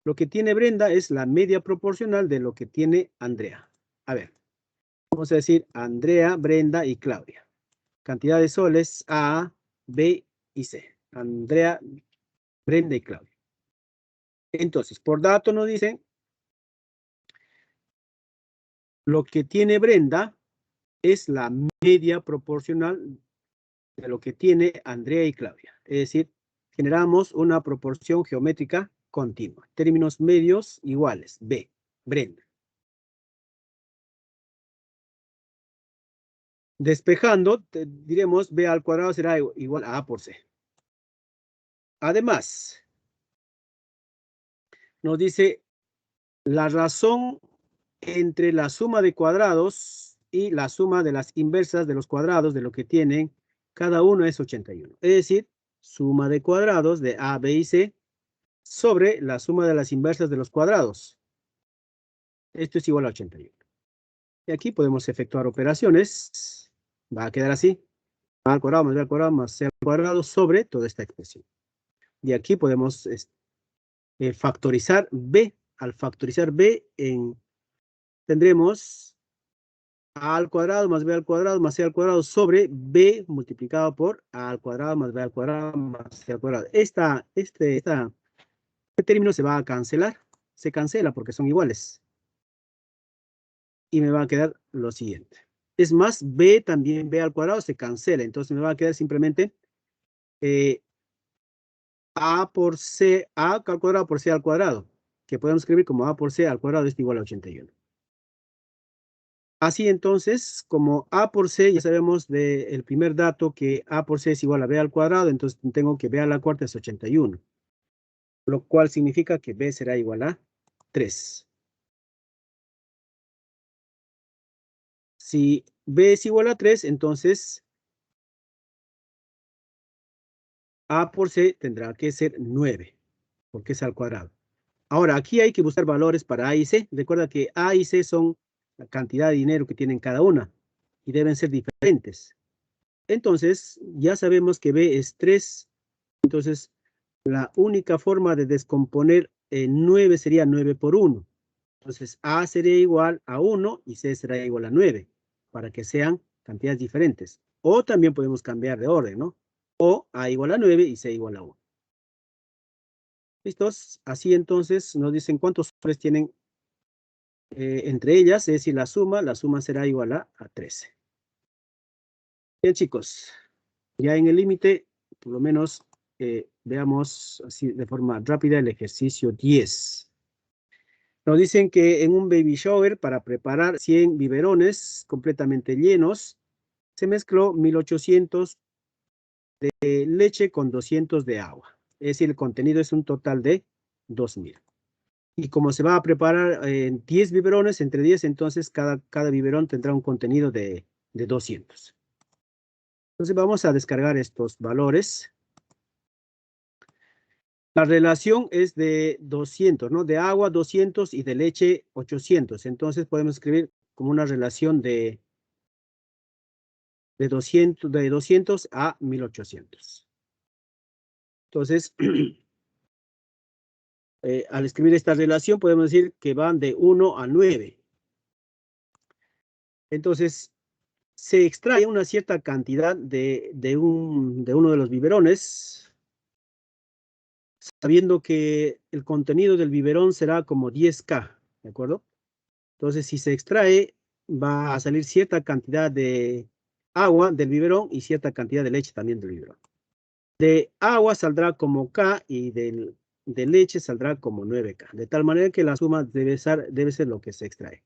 Lo que tiene Brenda es la media proporcional de lo que tiene Andrea. A ver, vamos a decir Andrea, Brenda y Claudia. Cantidad de soles A, B y C. Andrea, Brenda y Claudia. Entonces, por dato nos dicen lo que tiene Brenda es la media proporcional de lo que tiene Andrea y Claudia. Es decir, generamos una proporción geométrica continua. Términos medios iguales. B, Brenda. Despejando, diremos B al cuadrado será igual a A por C. Además, nos dice la razón entre la suma de cuadrados y la suma de las inversas de los cuadrados de lo que tienen cada uno es 81. Es decir, suma de cuadrados de A, B y C sobre la suma de las inversas de los cuadrados. Esto es igual a 81. Y aquí podemos efectuar operaciones. Va a quedar así. A al cuadrado más B al cuadrado más C al cuadrado sobre toda esta expresión. Y aquí podemos factorizar B. Al factorizar B, tendremos A al cuadrado más B al cuadrado más C al cuadrado sobre B multiplicado por A al cuadrado más B al cuadrado más C al cuadrado. Este término se va a cancelar. Se cancela porque son iguales. Y me va a quedar lo siguiente. Es más, B también, B al cuadrado se cancela. Entonces me va a quedar simplemente A por C, A al cuadrado por C al cuadrado, que podemos escribir como A por C al cuadrado es igual a 81. Así entonces, como A por C, ya sabemos del primer dato que A por C es igual a B al cuadrado, entonces tengo que B a la cuarta es 81. Lo cual significa que B será igual a 3. Si B es igual a 3, entonces A por C tendrá que ser 9, porque es al cuadrado. Ahora, aquí hay que buscar valores para A y C. Recuerda que A y C son la cantidad de dinero que tienen cada una y deben ser diferentes. Entonces, ya sabemos que B es 3. Entonces, la única forma de descomponer 9 sería 9 por 1. Entonces, A sería igual a 1 y C será igual a 9, para que sean cantidades diferentes. O también podemos cambiar de orden, ¿no? O A igual a 9 y C igual a 1. ¿Listos? Así entonces nos dicen cuántos soles tienen entre ellas, es decir, la suma será igual a 13. Bien, chicos, ya en el límite, por lo menos veamos así de forma rápida el ejercicio 10. Nos dicen que en un baby shower, para preparar 100 biberones completamente llenos, se mezcló 1800 de leche con 200 de agua. Es decir, el contenido es un total de 2000. Y como se va a preparar 10 biberones, entre 10, entonces cada biberón tendrá un contenido de 200. Entonces vamos a descargar estos valores. La relación es de 200, ¿no? De agua 200 y de leche 800. Entonces podemos escribir como una relación de 200 a 1800. Entonces, al escribir esta relación podemos decir que van de 1 a 9. Entonces, se extrae una cierta cantidad de uno de los biberones, sabiendo que el contenido del biberón será como 10K, ¿de acuerdo? Entonces, si se extrae, va a salir cierta cantidad de agua del biberón y cierta cantidad de leche también del biberón. De agua saldrá como K y de leche saldrá como 9K, de tal manera que la suma debe ser lo que se extrae.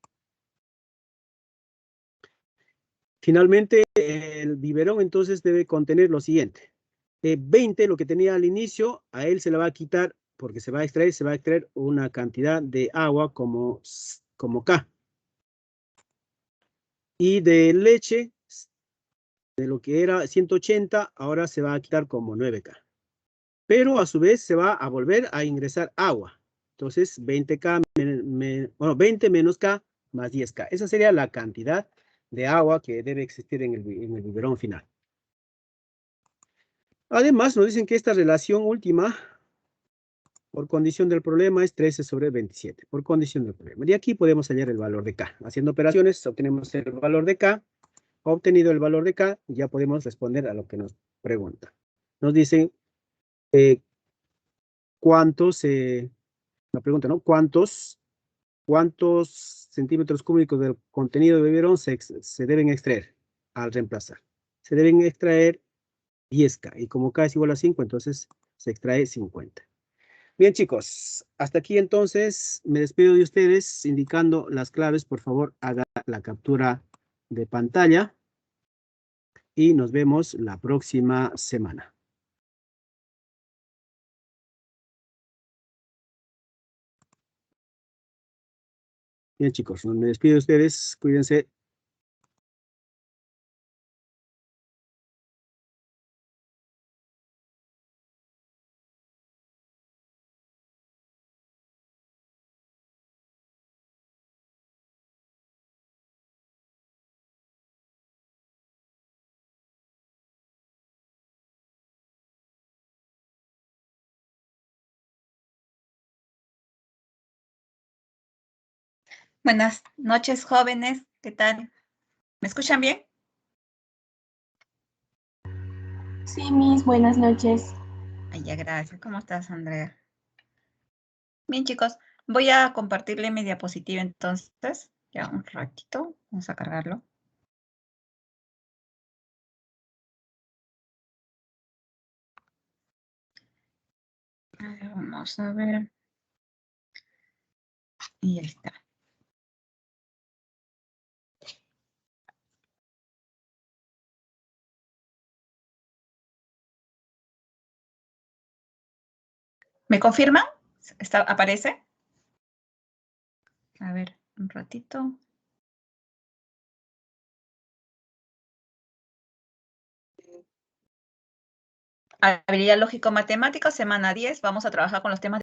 Finalmente, el biberón entonces debe contener lo siguiente. 20, lo que tenía al inicio, a él se le va a quitar, porque se va a extraer una cantidad de agua como K. Y de leche, de lo que era 180, ahora se va a quitar como 9K. Pero a su vez se va a volver a ingresar agua. Entonces, 20K, bueno, 20 menos K más 10K. Esa sería la cantidad de agua que debe existir en el biberón final. Además, nos dicen que esta relación última, por condición del problema, es 13 sobre 27, por condición del problema. Y aquí podemos hallar el valor de K. Haciendo operaciones, obtenemos el valor de K. Obtenido el valor de K, ya podemos responder a lo que nos pregunta. Nos dicen cuántos, la pregunta, ¿no? ¿Cuántos centímetros cúbicos del contenido de biberón se deben extraer al reemplazar? Se deben extraer 10K, y como K es igual a 5, entonces se extrae 50. Bien, chicos, hasta aquí entonces me despido de ustedes indicando las claves. Por favor, haga la captura de pantalla y nos vemos la próxima semana. Bien, chicos, me despido de ustedes. Cuídense. Buenas noches, jóvenes. ¿Qué tal? ¿Me escuchan bien? Sí, Miss, buenas noches. Ay, ya, gracias. ¿Cómo estás, Andrea? Bien, chicos, voy a compartirle mi diapositiva entonces. Ya un ratito. Vamos a cargarlo. A ver, vamos a ver. Y ya está. ¿Me confirman? ¿Aparece? A ver, un ratito. Habilidad lógico-matemática, semana 10. Vamos a trabajar con los temas